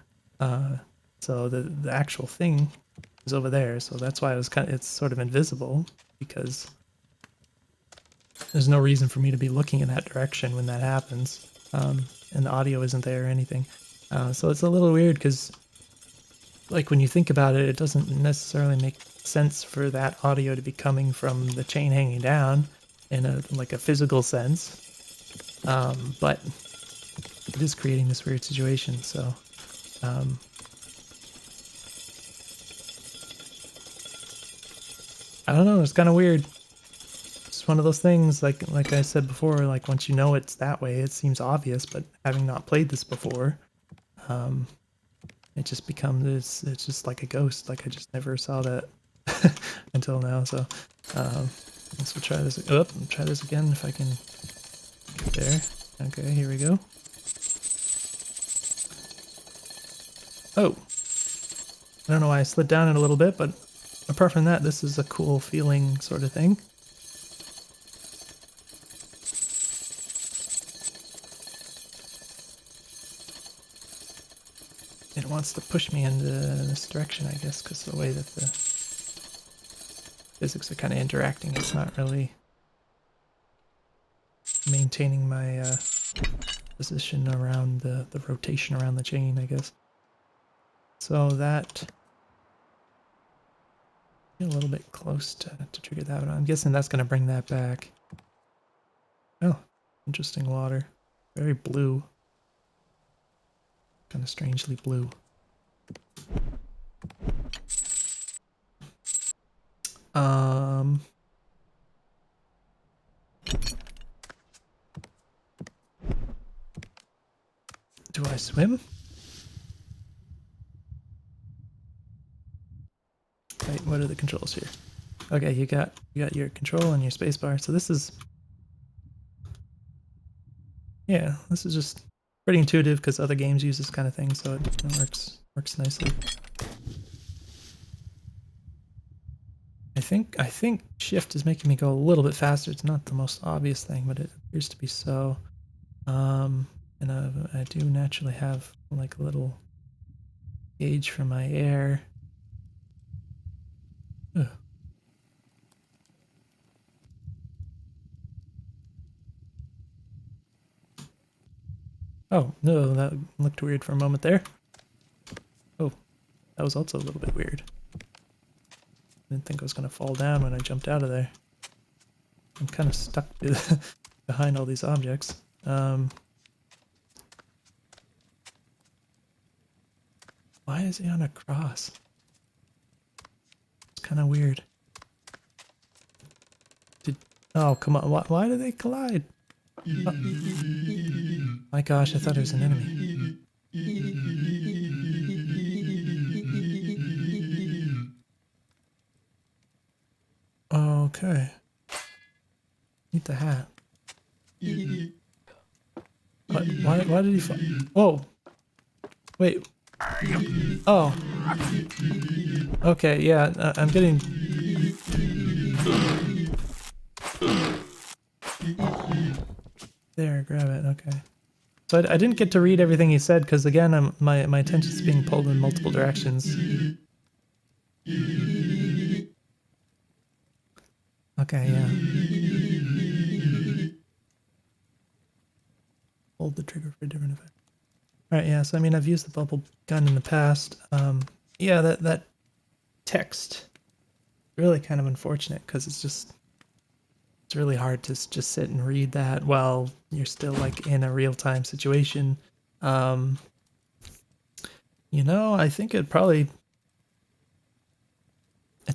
So the actual thing is over there. So that's why it's sort of invisible because there's no reason for me to be looking in that direction when that happens. And the audio isn't there or anything. So it's a little weird because like when you think about it, it doesn't necessarily make sense for that audio to be coming from the chain hanging down in a like a physical sense. But it is creating this weird situation. So I don't know. It's kind of weird. It's one of those things. Like I said before. Like once you know it's that way, it seems obvious. But having not played this before, it just becomes it's just like a ghost. Like I just never saw that until now. So let's try this. Oh, try this again if I can get there. Okay, here we go. Oh, I don't know why I slid down it a little bit, but apart from that, this is a cool feeling sort of thing. It wants to push me into this direction, I guess, because the way that the physics are kind of interacting, it's not really maintaining my position around the rotation around the chain, I guess. So that a little bit close to trigger that, but I'm guessing that's going to bring that back. Oh, interesting water. Very blue. Kind of strangely blue. Do I swim? Wait, what are the controls here? Okay, you got your control and your spacebar. So this is, yeah, this is just pretty intuitive because other games use this kind of thing, so it works nicely. I think shift is making me go a little bit faster. It's not the most obvious thing, but it appears to be so. And I do naturally have like a little gauge for my air. Ugh. Oh, no, that looked weird for a moment there. Oh, that was also a little bit weird. Didn't think I was going to fall down when I jumped out of there. I'm kind of stuck behind all these objects. Why is he on a cross? It's kind of weird. Oh, come on. Why do they collide? Oh. My gosh, I thought it was an enemy. Okay. Eat the hat. Why did he fall? Whoa. Wait. Oh. Okay, yeah, I'm getting... There, grab it, okay. So I didn't get to read everything he said, because again, my attention's being pulled in multiple directions. Okay, yeah. Hold the trigger for a different effect. Alright, yeah, so I mean, I've used the bubble gun in the past. Yeah, that text, really kind of unfortunate, because it's really hard to just sit and read that while you're still like in a real-time situation. You know, I think it's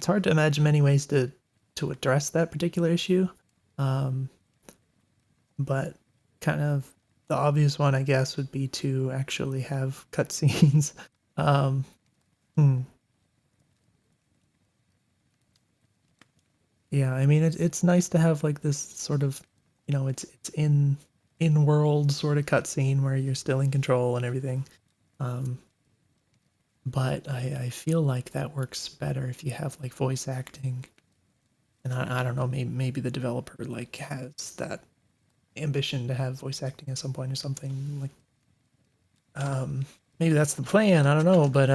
hard to imagine many ways to address that particular issue. But kind of the obvious one, I guess, would be to actually have cutscenes. Hmm. Yeah, I mean, it's nice to have like this sort of, it's in world sort of cutscene where you're still in control and everything. Um, but I feel like that works better if you have like voice acting. And I don't know, maybe the developer like has that ambition to have voice acting at some point or something like. Maybe that's the plan. I don't know, but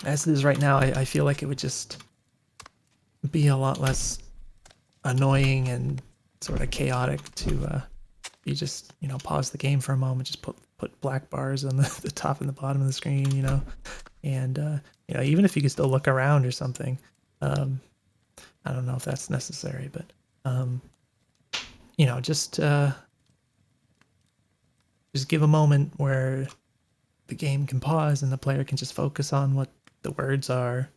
as it is right now, I feel like it would just be a lot less annoying and sort of chaotic to you just pause the game for a moment, just put black bars on the top and the bottom of the screen, and even if you could still look around or something. I don't know if that's necessary, but just give a moment where the game can pause and the player can just focus on what the words are,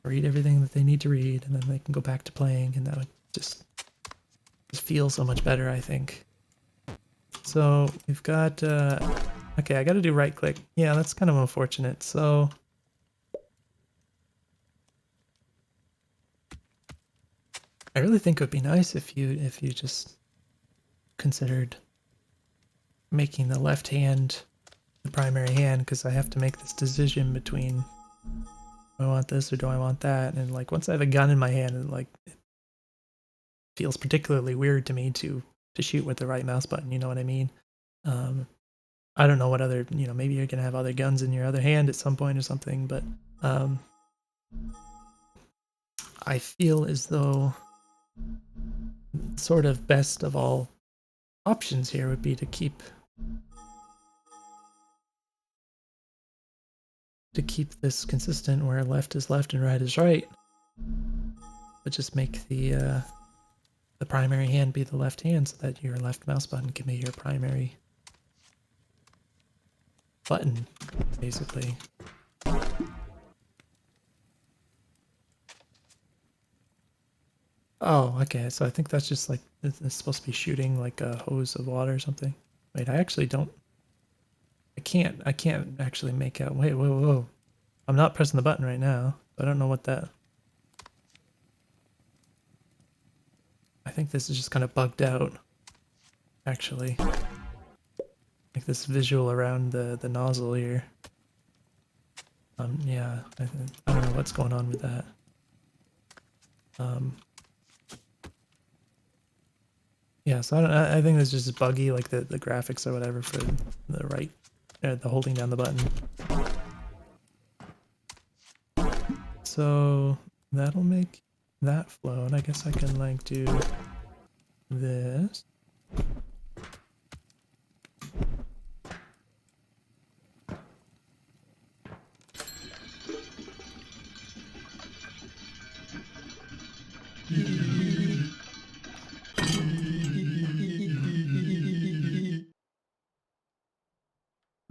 read everything that they need to read, and then they can go back to playing, and that would just feel so much better, I think. So we've got okay, I gotta do right click. Yeah, that's kind of unfortunate. So I really think it would be nice if you just considered making the left hand the primary hand, because I have to make this decision between, do I want this or do I want that? And like once I have a gun in my hand, it feels particularly weird to me to shoot with the right mouse button. You know what I mean? I don't know what other, maybe you're gonna have other guns in your other hand at some point or something, but I feel as though sort of best of all options here would be to keep this consistent, where left is left and right is right, but just make the primary hand be the left hand, so that your left mouse button can be your primary button, basically. Oh, okay. So I think that's just like it's supposed to be shooting like a hose of water or something. Wait, I actually don't. I can't actually make out. Wait, whoa, whoa. I'm not pressing the button right now. I don't know what that. I think this is just kind of bugged out. Actually, like this visual around the nozzle here. Yeah, I don't know what's going on with that. Um, yeah, so I think it's just buggy, like the graphics or whatever for the right, the holding down the button. So that'll make that flow, and I guess I can like do this.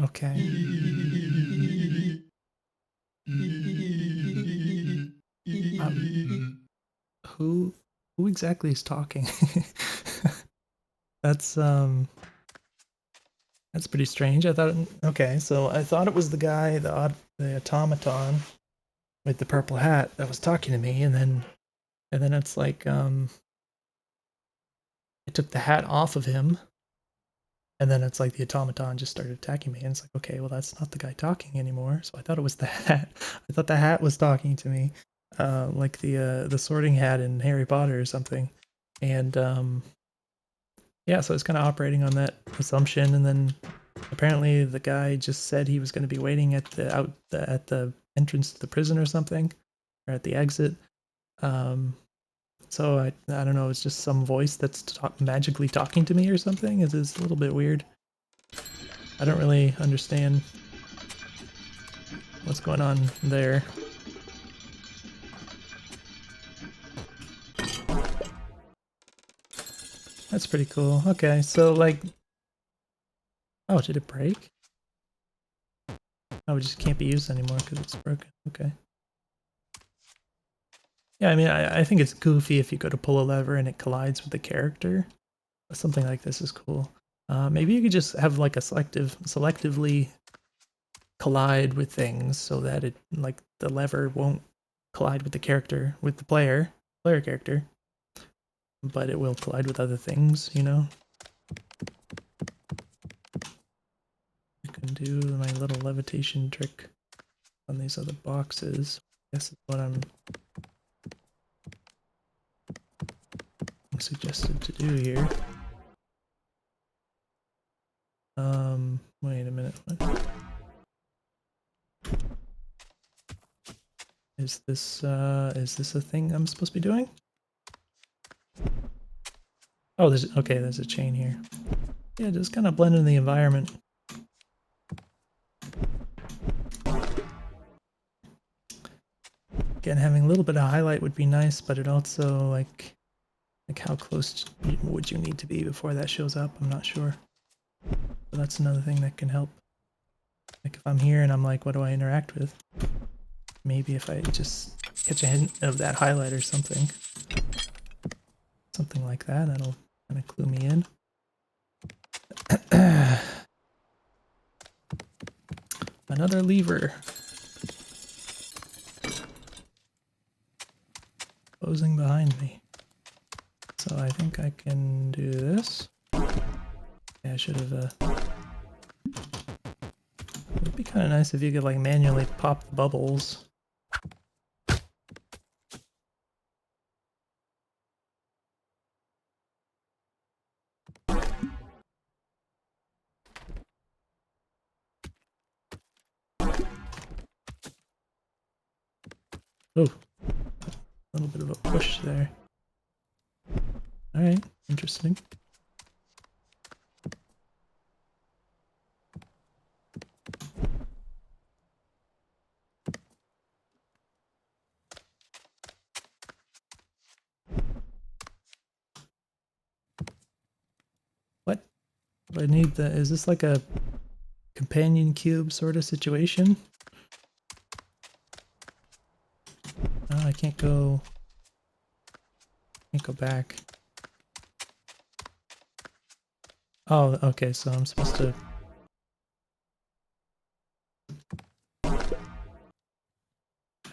Okay. Who who exactly is talking? That's that's pretty strange. I thought okay, so I thought it was the guy, the automaton with the purple hat that was talking to me, and then it's like I took the hat off of him, and then it's like the automaton just started attacking me, and it's like, okay, well that's not the guy talking anymore. So I thought it was the hat. I thought the hat was talking to me, like the Sorting Hat in Harry Potter or something, and yeah, so I was kind of operating on that assumption, and then apparently the guy just said he was going to be waiting at at the entrance to the prison or something, or at the exit. Um, so I don't know. It's just some voice that's magically talking to me or something. It's a little bit weird. I don't really understand what's going on there. That's pretty cool. Okay, so like, oh, did it break? Oh, it just can't be used anymore because it's broken. Okay. Yeah, I mean, I think it's goofy if you go to pull a lever and it collides with the character. Something like this is cool. Maybe you could just have like a selectively collide with things so that it like the lever won't collide with the character, with the player character, but it will collide with other things, you know? I can do my little levitation trick on these other boxes. This is what I'm suggested to do here. Wait a minute. What? Is this a thing I'm supposed to be doing? Oh, there's a chain here. Yeah, just kind of blend in the environment. Again, having a little bit of highlight would be nice, but it also like how close would you need to be before that shows up? I'm not sure. But that's another thing that can help. Like if I'm here and I'm like, what do I interact with? Maybe if I just catch a hint of that highlight or something. Something like that, that'll kind of clue me in. Another lever. Closing behind me. So I think I can do this. Yeah, I should have, it'd be kind of nice if you could like manually pop the bubbles. Oh, a little bit of a push there. Alright, interesting. What? Do I need the, is this like a companion cube sort of situation? Oh, I can't go. Can't go back. Oh, okay, so I'm supposed to...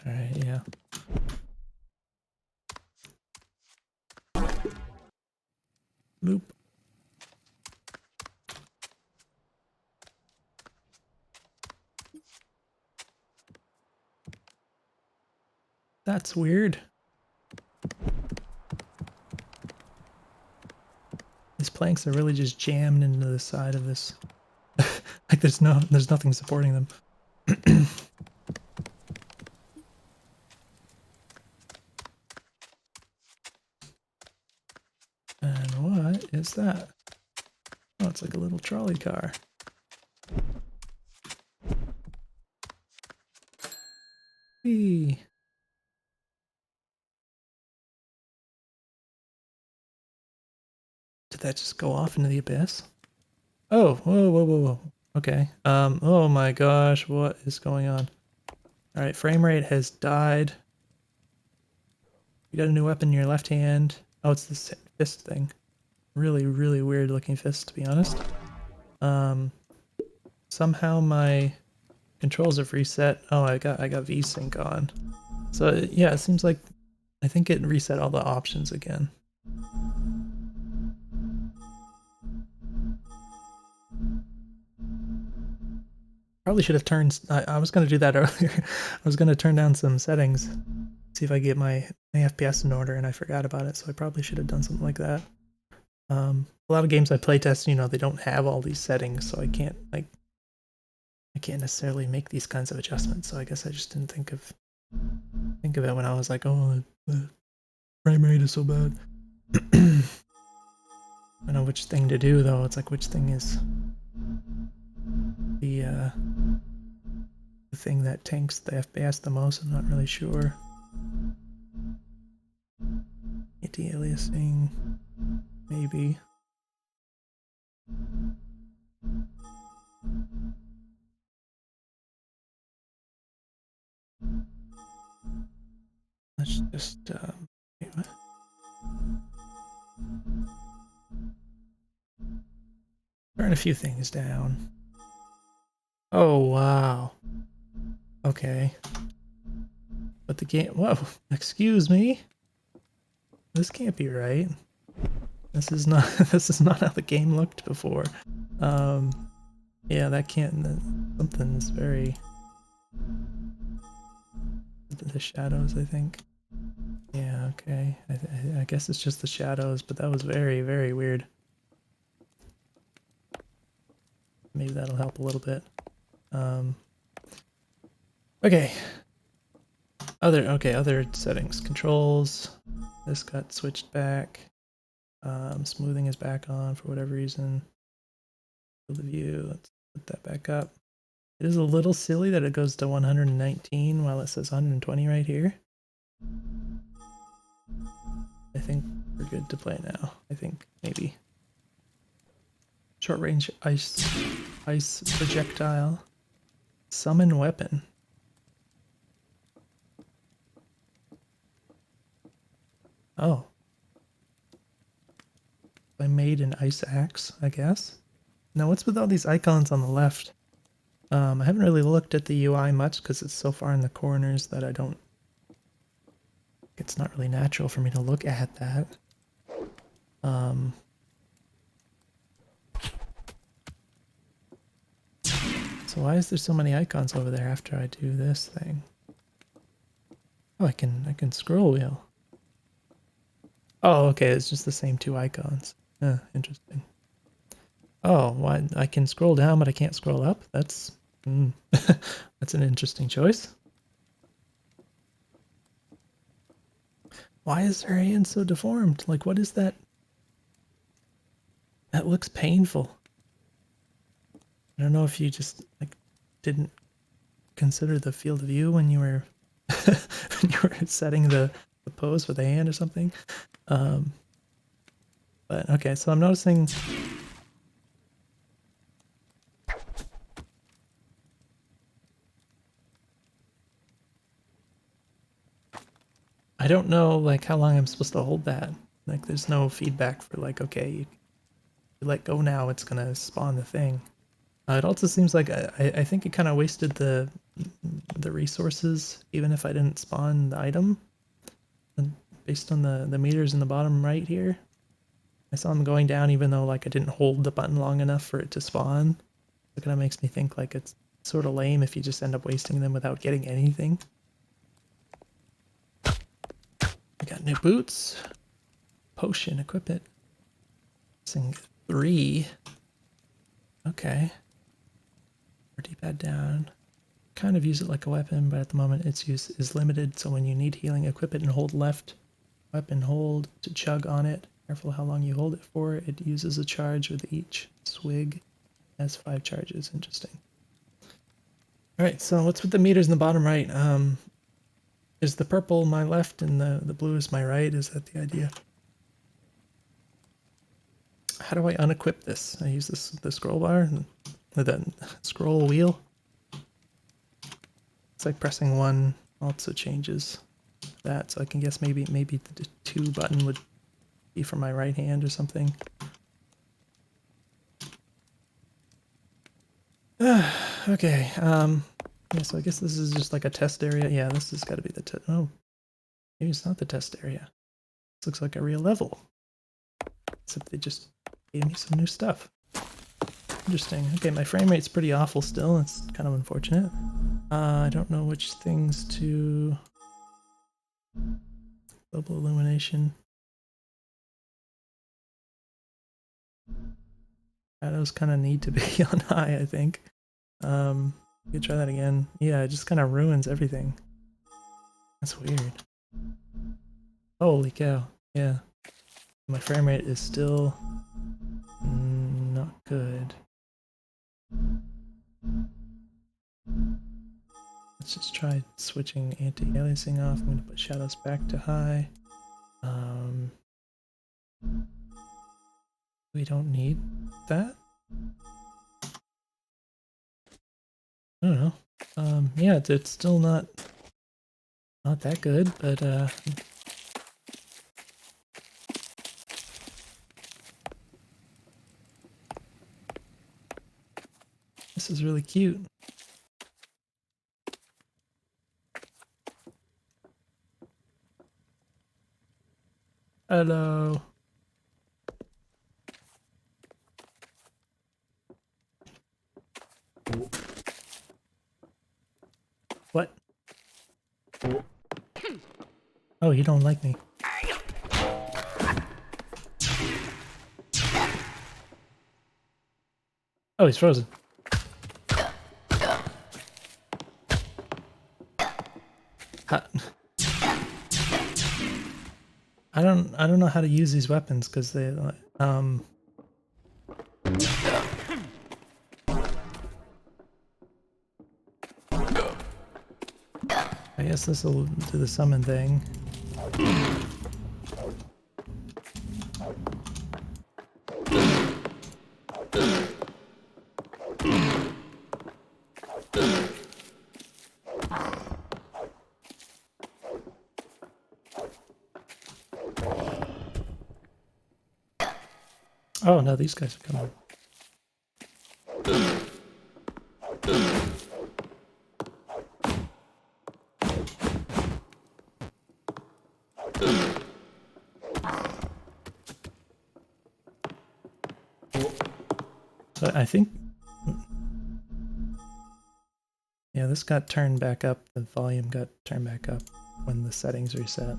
Alright, yeah. Loop. That's weird. These planks are really just jammed into the side of this. Like there's nothing supporting them. And what is that? Oh, it's like a little trolley car. Whee! Did that just go off into the abyss? Oh, whoa, whoa, whoa, whoa. Okay. Oh my gosh, what is going on? Alright, frame rate has died. You got a new weapon in your left hand. Oh, it's this fist thing. Really, really weird looking fist, to be honest. Somehow my controls have reset. Oh, I got VSync on. So yeah, it seems like I think it reset all the options again. Probably should have turned. I was gonna do that earlier. I was gonna turn down some settings, see if I get my FPS in order, and I forgot about it. So I probably should have done something like that. A lot of games I playtest, you know, they don't have all these settings, so I can't necessarily make these kinds of adjustments. So I guess I just didn't think of it when I was like, oh, the frame rate is so bad. I know which thing to do though. It's like which thing is the thing that tanks the FPS the most. I'm not really sure. Anti-aliasing, maybe. Let's just wait, what? Turn a few things down. Oh wow. Okay. But the game. Whoa! Excuse me. This can't be right. This is not. This is not how the game looked before. Yeah, that can't. Something's very. The shadows, I think. Yeah. Okay. I guess it's just the shadows, but that was very, very weird. Maybe that'll help a little bit. Okay. Other settings. Controls. This got switched back. Smoothing is back on for whatever reason. Field of view. Let's put that back up. It is a little silly that it goes to 119 while it says 120 right here. I think we're good to play now. I think maybe. Short range ice projectile. Summon weapon. Oh. I made an ice axe, I guess. Now what's with all these icons on the left? I haven't really looked at the UI much because it's so far in the corners that I don't... It's not really natural for me to look at that. So why is there so many icons over there after I do this thing? Oh, I can scroll wheel. Oh, okay, it's just the same two icons. Interesting. Oh, why I can scroll down but I can't scroll up? That's that's an interesting choice. Why is her hand so deformed? Like, what is that? That looks painful. I don't know if you just like didn't consider the field of view when you were when you were setting the pose for the hand or something. But okay, so I'm noticing. I don't know like how long I'm supposed to hold that. Like there's no feedback for like, okay, you let go now, it's gonna spawn the thing. It also seems like I think it kind of wasted the resources, even if I didn't spawn the item. And based on the meters in the bottom right here, I saw them going down even though like I didn't hold the button long enough for it to spawn. It kind of makes me think like it's sort of lame if you just end up wasting them without getting anything. I got new boots. Potion, equip it. Missing 3. Okay. Or D-pad down. Kind of use it like a weapon, but at the moment its use is limited, so when you need healing, equip it and hold left weapon hold to chug on it. Careful how long you hold it for. It uses a charge with each swig. Has 5 charges. Interesting. Alright, so what's with the meters in the bottom right? Is the purple my left and the blue is my right? Is that the idea? How do I unequip this? I use the scroll bar and the scroll wheel. It's like pressing 1 also changes that, so I can guess maybe the 2 button would be for my right hand or something. Okay, yeah, so I guess this is just like a test area. Yeah, this has got to be the oh, maybe it's not the test area. This looks like a real level. Except they just gave me some new stuff. Interesting. Okay, my frame rate's pretty awful still. It's kind of unfortunate. I don't know which things to... Global illumination. Shadows kind of need to be on high, I think. You could try that again. Yeah, it just kind of ruins everything. That's weird. Holy cow. Yeah. My frame rate is still not good. Let's just try switching anti-aliasing off. I'm going to put shadows back to high. We don't need that. I don't know. Yeah, it's still not that good, but this is really cute. Hello. What? Oh, you don't like me. Oh, he's frozen. I don't know how to use these weapons because they I guess this will do the summon thing. Oh no, these guys are coming. So I think, yeah, this got turned back up. The volume got turned back up when the settings reset.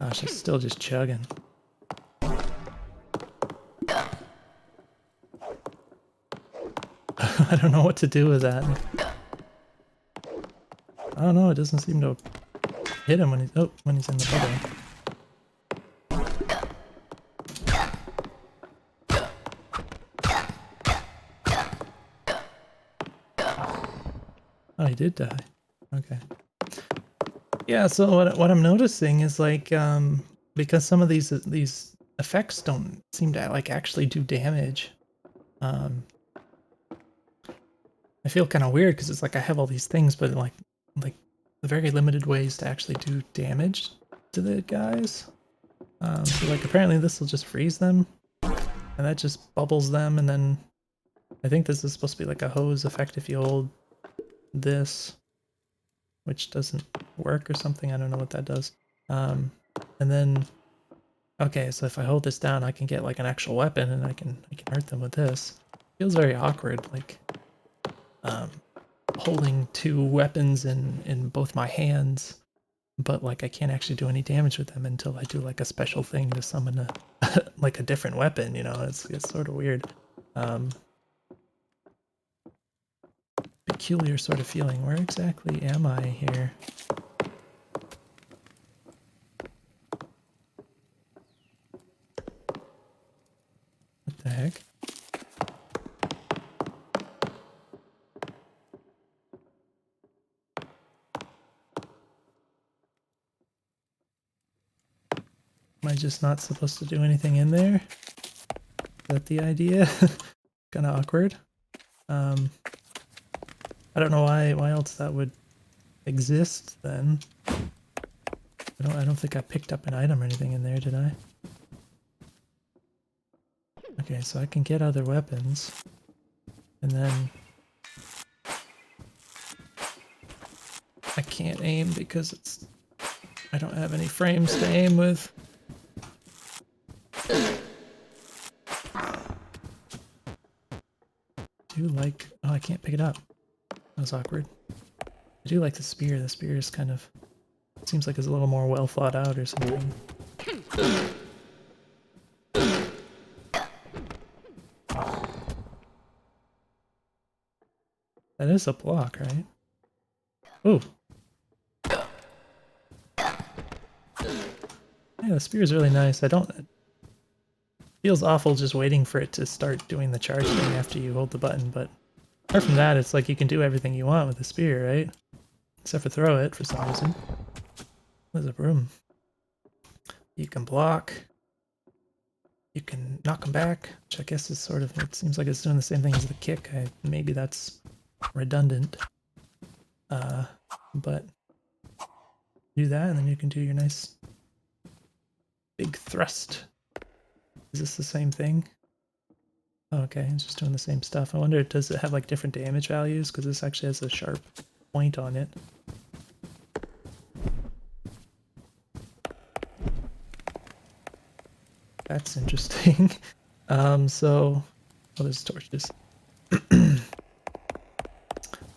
Gosh, it's still just chugging. I don't know what to do with that. I don't know, it doesn't seem to hit him when he's in the bubble. Oh, he did die. Okay. Yeah, so what I'm noticing is like because some of these effects don't seem to like actually do damage. I feel kind of weird because it's like I have all these things, but like the very limited ways to actually do damage to the guys. So like apparently this will just freeze them, and that just bubbles them, and then I think this is supposed to be like a hose effect if you hold this, which doesn't work or something. I don't know what that does. And then, okay, so if I hold this down, I can get like an actual weapon, and I can hurt them with this. Feels very awkward, like holding two weapons in both my hands, but like I can't actually do any damage with them until I do like a special thing to summon a like a different weapon. You know, it's sort of weird. Peculiar sort of feeling. Where exactly am I here? What the heck? Am I just not supposed to do anything in there? Is that the idea? Kind of awkward. I don't know why else that would exist then. I don't think I picked up an item or anything in there, did I? Okay, so I can get other weapons. And then I can't aim because I don't have any frames to aim with. Oh, I can't pick it up. That was awkward. I do like the spear. The spear is kind of, seems like it's a little more well thought out or something. That is a block, right? Ooh. Yeah, the spear is really nice. It feels awful just waiting for it to start doing the charge thing after you hold the button, but apart from that, it's like you can do everything you want with the spear, right? Except for throw it for some reason. There's a broom. You can block. You can knock them back, which I guess is sort of, it seems like it's doing the same thing as the kick. Maybe that's redundant. But do that, and then you can do your nice big thrust. Is this the same thing? Oh, okay, it's just doing the same stuff. I wonder, does it have like different damage values? Because this actually has a sharp point on it. That's interesting. Oh, there's torches.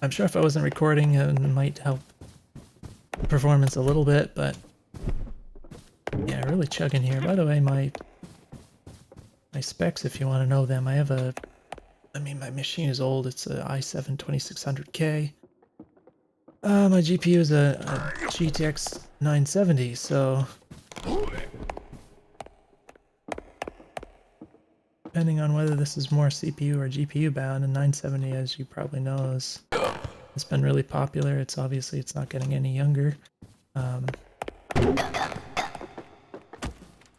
I'm sure if I wasn't recording, it might help performance a little bit, but yeah, really chugging here. By the way, my specs, if you want to know them, my machine is old. It's a i7 2600K. My GPU is a GTX 970, so depending on whether this is more CPU or GPU bound, and 970, as you probably know, has been really popular. It's not getting any younger.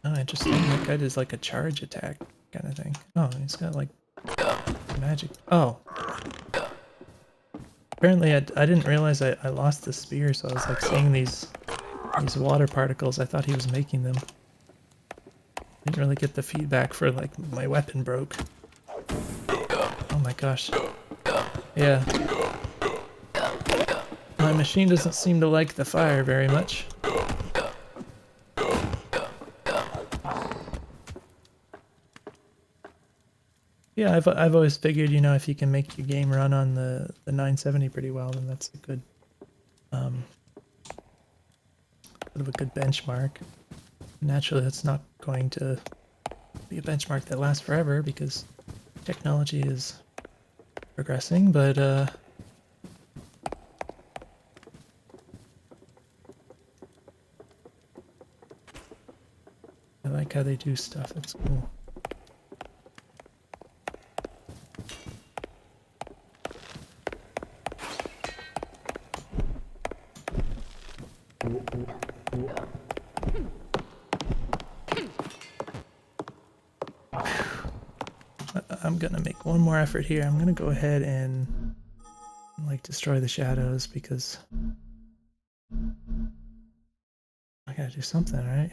Oh, interesting. That guy does like a charge attack kind of thing. Oh, he's got like magic. Oh. Apparently I didn't realize I lost the spear, so I was like seeing these water particles. I thought he was making them. Didn't really get the feedback for like my weapon broke. Oh my gosh. Yeah. My machine doesn't seem to like the fire very much. Yeah, I've always figured, you know, if you can make your game run on the 970 pretty well, then that's a good sort of a good benchmark. Naturally, that's not going to be a benchmark that lasts forever because technology is progressing, but I like how they do stuff. It's cool. I'm gonna make one more effort here. I'm gonna go ahead and like destroy the shadows because I gotta do something, right?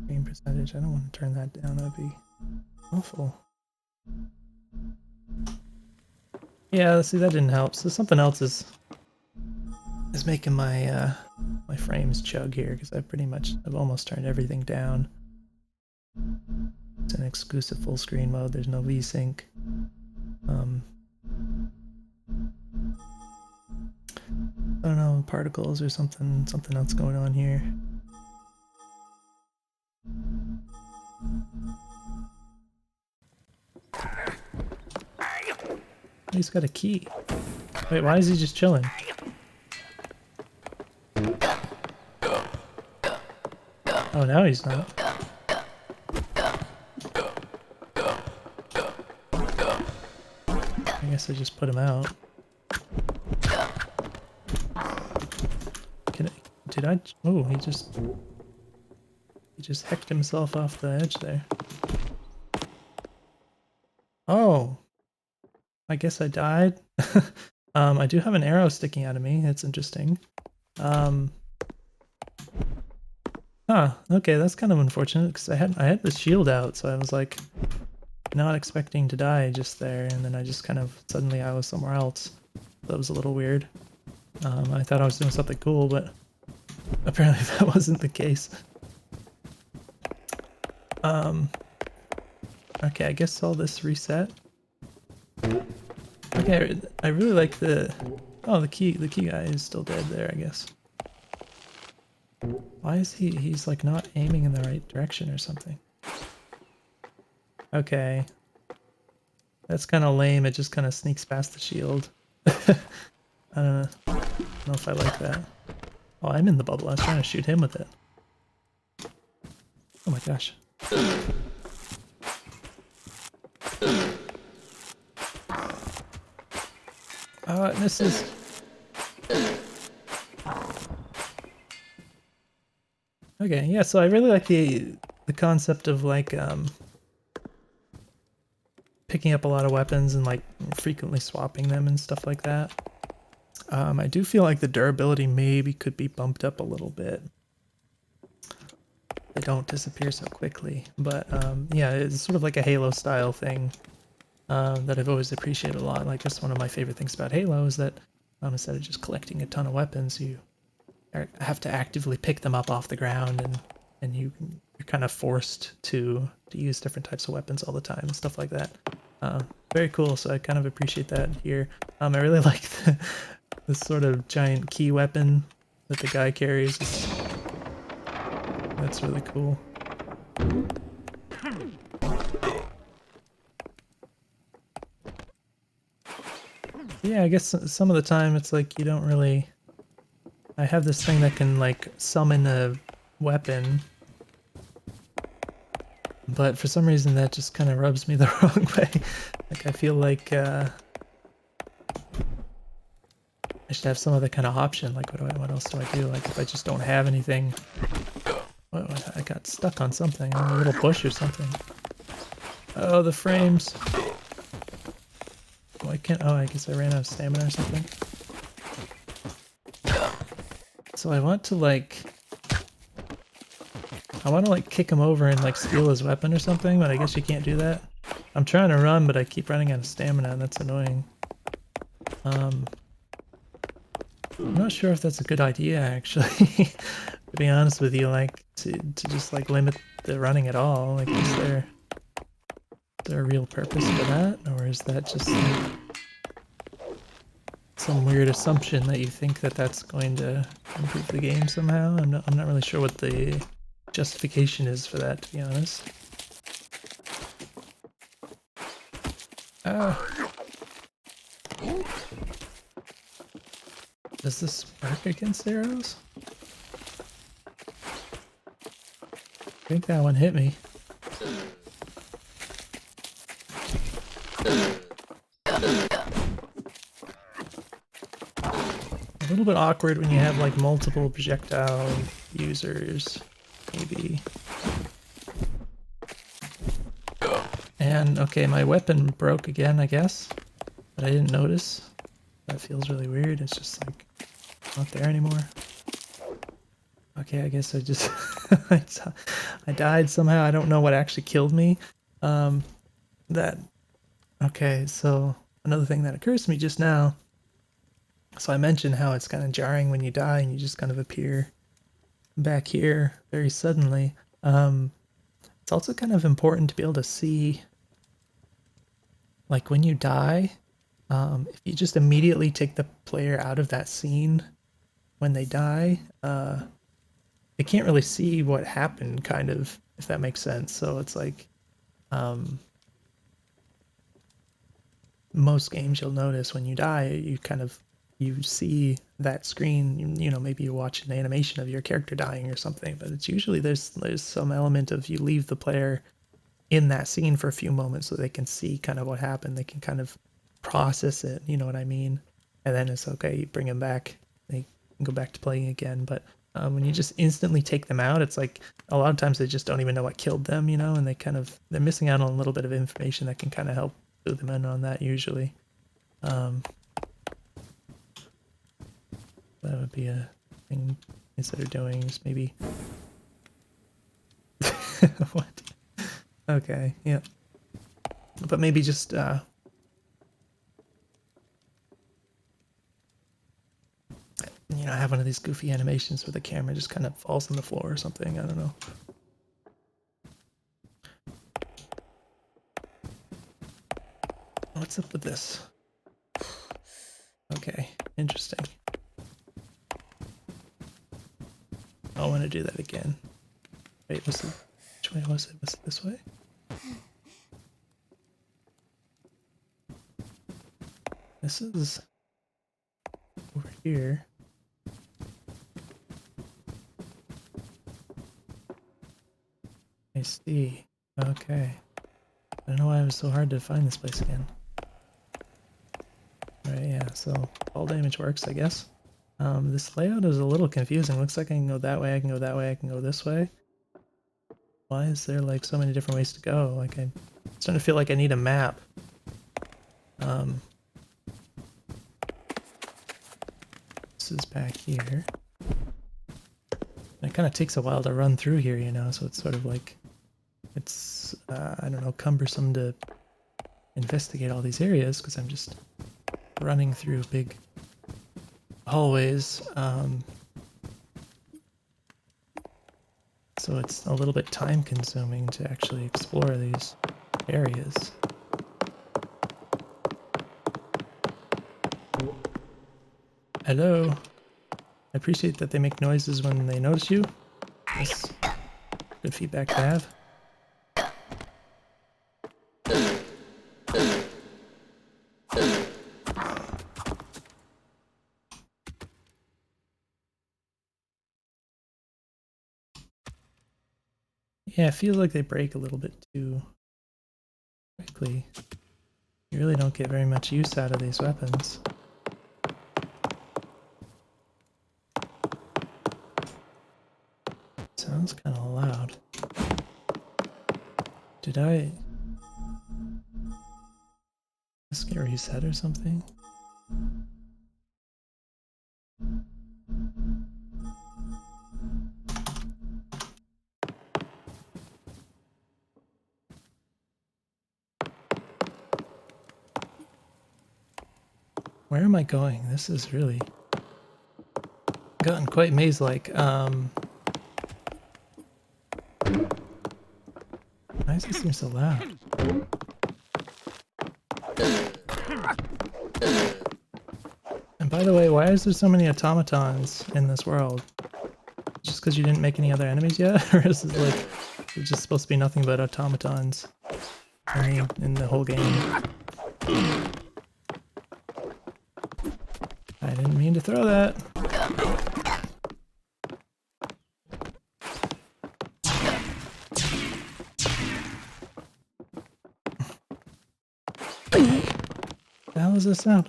Game percentage. I don't want to turn that down. That'd be awful. Yeah, see, that didn't help. So something else is making my my frames chug here because I've almost turned everything down. It's an exclusive full screen mode. There's no VSync. I don't know, particles or something else going on here. He's got a key. Wait, why is he just chilling? Oh, now he's not. I guess I just put him out. Did I? Oh, he just hecked himself off the edge there. Oh, I guess I died. I do have an arrow sticking out of me. That's interesting. Okay, that's kind of unfortunate because I had the shield out, so I was like not expecting to die just there, and then I just kind of suddenly I was somewhere else. That was a little weird. I thought I was doing something cool, but apparently that wasn't the case. Okay, I guess all this reset. Okay, I really like the... Oh, the key guy is still dead there, I guess. Why is he's like not aiming in the right direction or something? Okay. That's kind of lame, it just kind of sneaks past the shield. I don't know if I like that. Oh, I'm in the bubble, I was trying to shoot him with it. Oh my gosh. Oh, it misses. Okay, yeah, so I really like the concept of like picking up a lot of weapons and like frequently swapping them and stuff like that. I do feel like the durability maybe could be bumped up a little bit. They don't disappear so quickly, but yeah, it's sort of like a Halo style thing that I've always appreciated a lot. Like that's one of my favorite things about Halo is that instead of just collecting a ton of weapons, you have to actively pick them up off the ground, and you're kind of forced to use different types of weapons all the time and stuff like that. Very cool. So I kind of appreciate that here. I really like this sort of giant key weapon that the guy carries. That's really cool. Yeah, I guess some of the time it's like you don't really... I have this thing that can like summon a weapon, but for some reason that just kind of rubs me the wrong way. Like I feel like I should have some other kind of option. Like what else do I do? Like if I just don't have anything... I got stuck on something, on a little bush or something. Oh, the frames. Oh, I can't... Oh, I guess I ran out of stamina or something. So I want to like kick him over and like steal his weapon or something, but I guess you can't do that. I'm trying to run, but I keep running out of stamina, and that's annoying. I'm not sure if that's a good idea, actually. To be honest with you, like to just like limit the running at all. Like, is there a real purpose for that, or is that just like some weird assumption that you think that that's going to improve the game somehow? I'm not really sure what the justification is for that, to be honest. Does this work against arrows? I think that one hit me. A little bit awkward when you have like multiple projectile users, maybe. And okay, my weapon broke again, I guess, but I didn't notice. That feels really weird. It's just like not there anymore. Okay, I guess I just I died somehow. I don't know what actually killed me. That okay, so another thing that occurs to me just now. So I mentioned how it's kind of jarring when you die and you just kind of appear back here very suddenly. It's also kind of important to be able to see, like when you die, if you just immediately take the player out of that scene when they die, they can't really see what happened, kind of, if that makes sense. So it's like, um, most games you'll notice when you die, you kind of you see that screen. You know, maybe you watch an animation of your character dying or something, but it's usually there's some element of you leave the player in that scene for a few moments so they can see kind of what happened. They can kind of process it, you know what I mean? And then it's okay, you bring them back. They can go back to playing again. But when you just instantly take them out, it's like a lot of times they just don't even know what killed them, you know, and they're missing out on a little bit of information that can kind of help clue them in on that usually. Um, that would be a thing consider doing, is maybe what? Okay, yeah. But maybe just you know, have one of these goofy animations where the camera just kind of falls on the floor or something. I don't know. What's up with this? Okay, interesting. I want to do that again. Wait, which way was it? Was it this way? This is over here. I see. Okay. I don't know why it was so hard to find this place again. Right, yeah, so fall damage works, I guess. This layout is a little confusing. Looks like I can go that way, I can go that way, I can go this way. Why is there like so many different ways to go? Like I'm starting to feel like I need a map. This is back here. And it kind of takes a while to run through here, you know, so it's sort of like, it's, I don't know, cumbersome to investigate all these areas because I'm just running through big hallways. So it's a little bit time consuming to actually explore these areas. Hello. I appreciate that they make noises when they notice you. That's good feedback to have. Yeah, it feels like they break a little bit too quickly. You really don't get very much use out of these weapons. Sounds kind of loud. Did I just get reset or something? Where am I going? This is really gotten quite maze-like. Why does it seem so loud? And by the way, why is there so many automatons in this world? Just because you didn't make any other enemies yet? Or is it like, it's just supposed to be nothing but automatons in the whole game? I didn't mean to throw that. What the hell is this sound?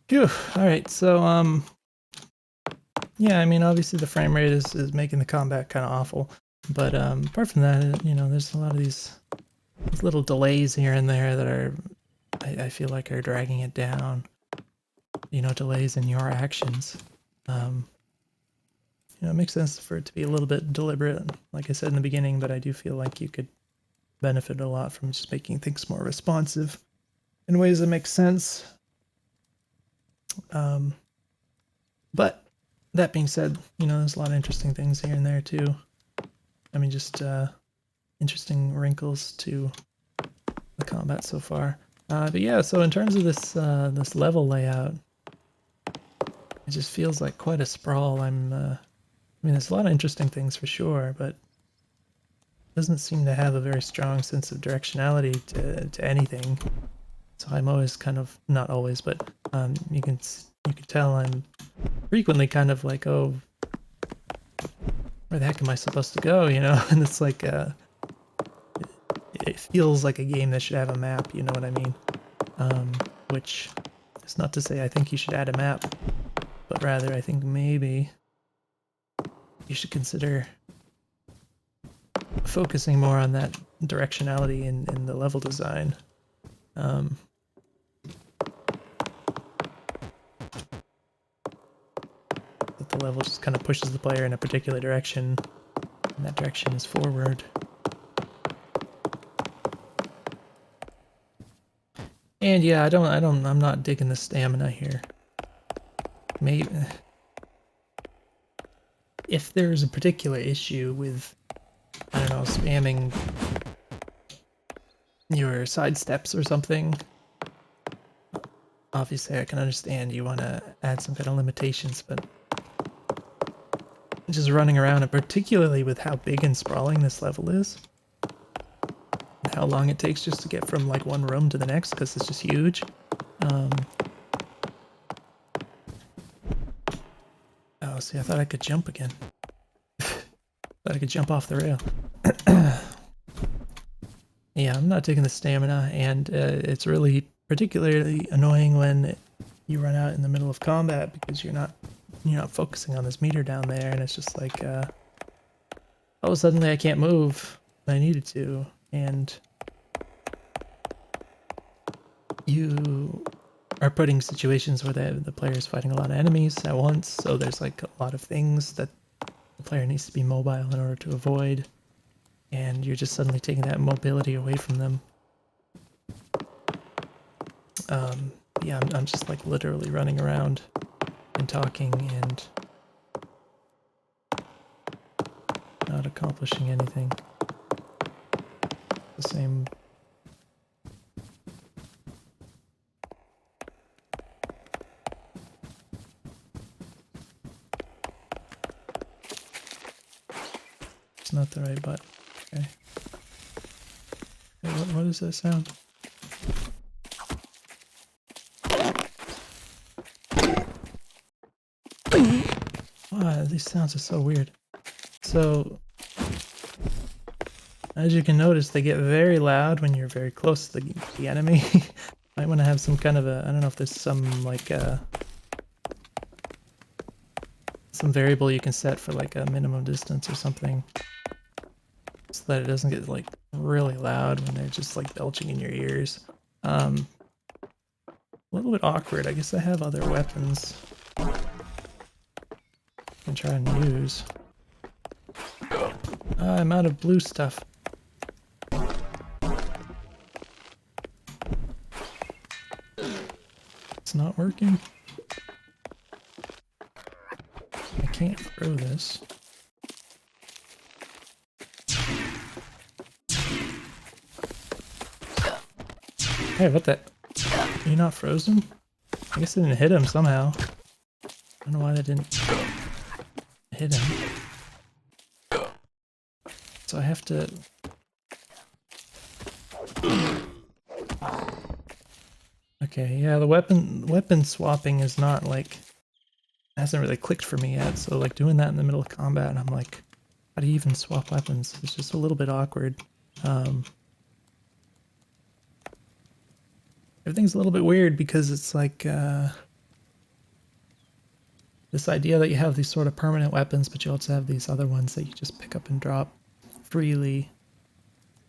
Phew. Alright, so, Yeah, I mean, obviously the frame rate is making the combat kind of awful, but apart from that, you know, there's a lot of these little delays here and there that are, I feel like, are dragging it down. You know, delays in your actions. You know, it makes sense for it to be a little bit deliberate, like I said in the beginning, but I do feel like you could benefit a lot from just making things more responsive in ways that make sense. But that being said, you know, there's a lot of interesting things here and there too. I mean, just interesting wrinkles to the combat so far. But yeah, so in terms of this level layout, it just feels like quite a sprawl. I mean, there's a lot of interesting things for sure, but it doesn't seem to have a very strong sense of directionality to anything. So I'm always kind of, not always, but you can tell I'm frequently kind of like, oh, where the heck am I supposed to go? You know, and it's like it feels like a game that should have a map. You know what I mean? Which is not to say I think you should add a map, but rather I think maybe you should consider focusing more on that directionality in the level design. That the level just kind of pushes the player in a particular direction, and that direction is forward. And yeah, I'm not digging the stamina here. Maybe if there's a particular issue with, I don't know, spamming your side steps or something, obviously I can understand you want to add some kind of limitations, but just running around, and particularly with how big and sprawling this level is, and how long it takes just to get from like one room to the next, because it's just huge. Oh, see, I thought I could jump again. Thought I could jump off the rail. Yeah, I'm not taking the stamina, and it's really particularly annoying when you run out in the middle of combat because you're not focusing on this meter down there, and it's just like, oh, suddenly I can't move. I needed to, and you are putting situations where the player is fighting a lot of enemies at once, so there's like a lot of things that the player needs to be mobile in order to avoid, and you're just suddenly taking that mobility away from them. Yeah, I'm just like literally running around and talking and not accomplishing anything. The same. It's not the right button. Okay. Hey, what is that sound? Wow, these sounds are so weird. So, as you can notice, they get very loud when you're very close to the enemy. Might want to have some kind of a, I don't know if there's some like some variable you can set for like a minimum distance or something, so that it doesn't get like really loud when they're just like belching in your ears. A little bit awkward. I guess I have other weapons I can try and use. I'm out of blue stuff. It's not working. I can't throw this. Hey, what the? Are you not frozen? I guess it didn't hit him somehow. I don't know why that didn't hit him. So I have to... Okay, yeah, the weapon swapping is not like... hasn't really clicked for me yet, so like doing that in the middle of combat, and I'm like, how do you even swap weapons? It's just a little bit awkward. Everything's a little bit weird because it's like, this idea that you have these sort of permanent weapons, but you also have these other ones that you just pick up and drop freely.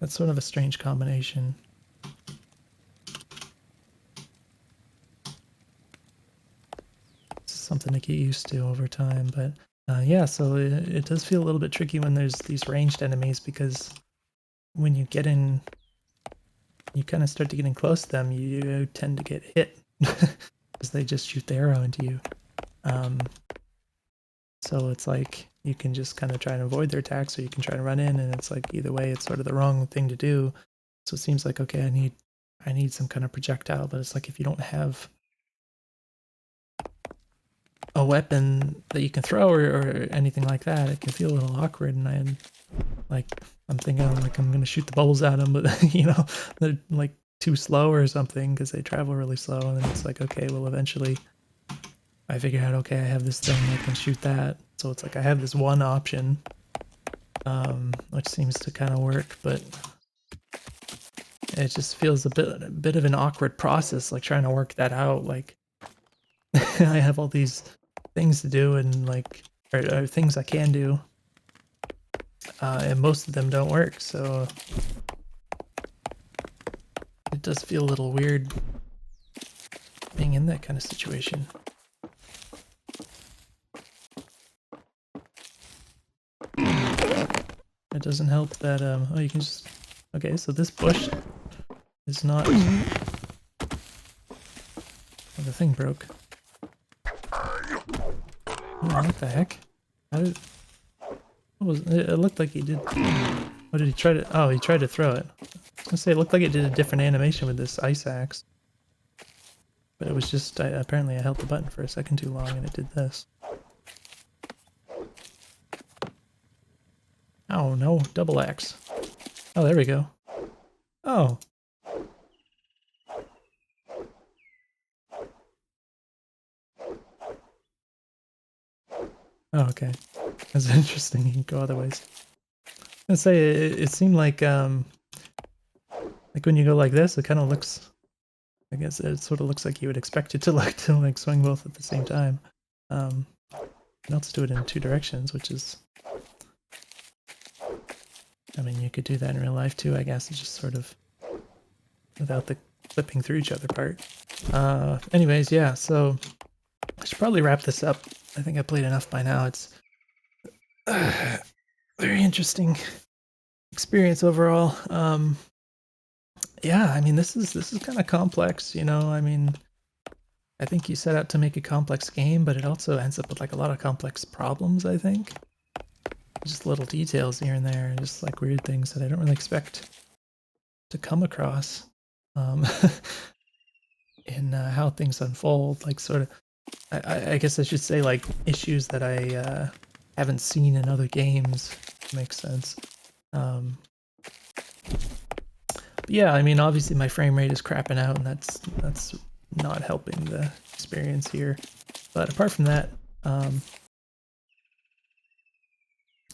That's sort of a strange combination. It's something to get used to over time, but yeah, so it does feel a little bit tricky when there's these ranged enemies, because when you get in, you kind of start to getting close to them, you tend to get hit because they just shoot the arrow into you. So it's like you can just kind of try and avoid their attacks, or you can try to run in, and it's like either way, it's sort of the wrong thing to do. So it seems like, okay, I need some kind of projectile, but it's like if you don't have a weapon that you can throw or anything like that, it can feel a little awkward. And I'm thinking like I'm gonna shoot the bubbles at them, but you know, they're like too slow or something because they travel really slow. And then it's like, okay, well, eventually I figure out, okay, I have this thing, I can shoot that. So it's like I have this one option, which seems to kind of work, but it just feels a bit of an awkward process, like trying to work that out. Like I have all these things to do, and like or things I can do, and most of them don't work. So it does feel a little weird being in that kind of situation. It doesn't help that oh, you can just, okay, so this bush is not, oh, the thing broke. Oh, what the heck? How did, what was it? It looked like he did, what did he try to, oh, he tried to throw it. I was gonna say it looked like it did a different animation with this ice axe, but it was just, apparently I held the button for a second too long and it did this. Oh no, double axe. Oh, there we go. Oh. Oh, okay. That's interesting. You can go other ways. I was gonna say it seemed like when you go like this, it kind of looks. I guess it sort of looks like you would expect it to like swing both at the same time. You can also do it in two directions, which is. I mean, you could do that in real life too. I guess it's just sort of without the flipping through each other part. Anyways, yeah. So I should probably wrap this up. I think I played enough by now. It's very interesting experience overall. Yeah, I mean, this is kind of complex, you know. I mean, I think you set out to make a complex game, but it also ends up with like a lot of complex problems, I think. Just little details here and there, just like weird things that I don't really expect to come across in how things unfold. Like sort of, I guess I should say like issues that I haven't seen in other games. Makes sense. Yeah, I mean, obviously my frame rate is crapping out, and that's not helping the experience here. But apart from that,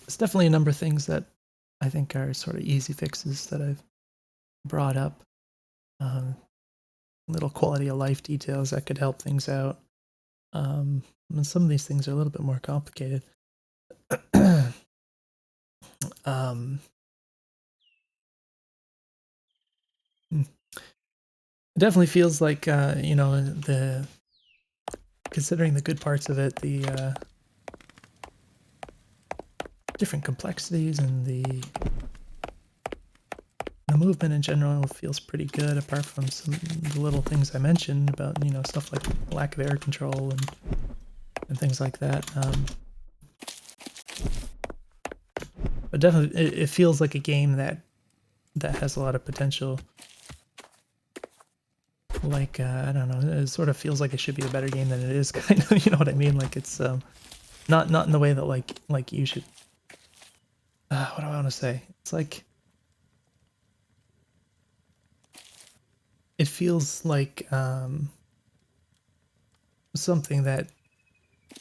it's definitely a number of things that I think are sort of easy fixes that I've brought up. Little quality of life details that could help things out. And some of these things are a little bit more complicated. It definitely feels like you know, the considering the good parts of it, the different complexities and the movement in general feels pretty good, apart from some of the little things I mentioned about, you know, stuff like lack of air control and things like that. But definitely, it feels like a game that has a lot of potential. Like I don't know, it sort of feels like it should be a better game than it is, kind of. You know what I mean? Like it's not in the way that like you should. What do I want to say? It's like it feels like something that,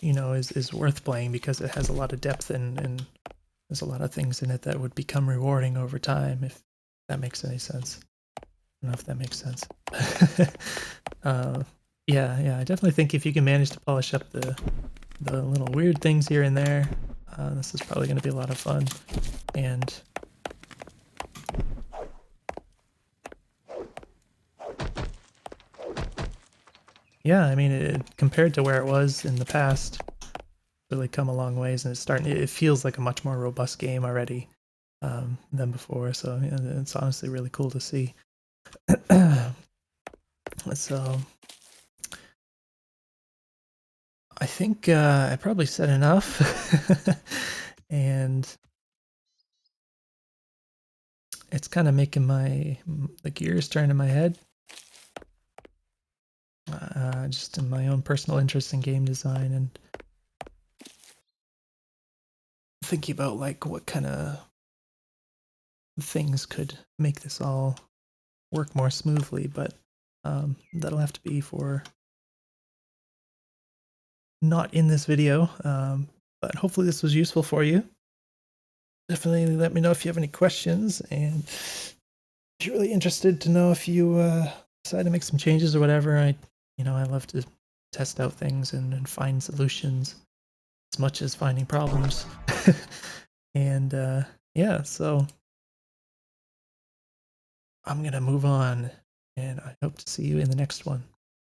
you know, is worth playing because it has a lot of depth and there's a lot of things in it that would become rewarding over time, if that makes any sense. I don't know if that makes sense. Yeah, I definitely think if you can manage to polish up the the little weird things here and there. This is probably going to be a lot of fun. And yeah, I mean, compared to where it was in the past, really come a long ways, and it feels like a much more robust game already than before. So yeah, it's honestly really cool to see. So I think I probably said enough, and it's kind of making the gears turn in my head. Just in my own personal interest in game design and thinking about like what kind of things could make this all work more smoothly, but that'll have to be for not in this video. But hopefully this was useful for you. Definitely let me know if you have any questions, and if you're really interested to know if you decide to make some changes or whatever. I love to test out things and find solutions as much as finding problems. And yeah, so I'm gonna move on, and I hope to see you in the next one.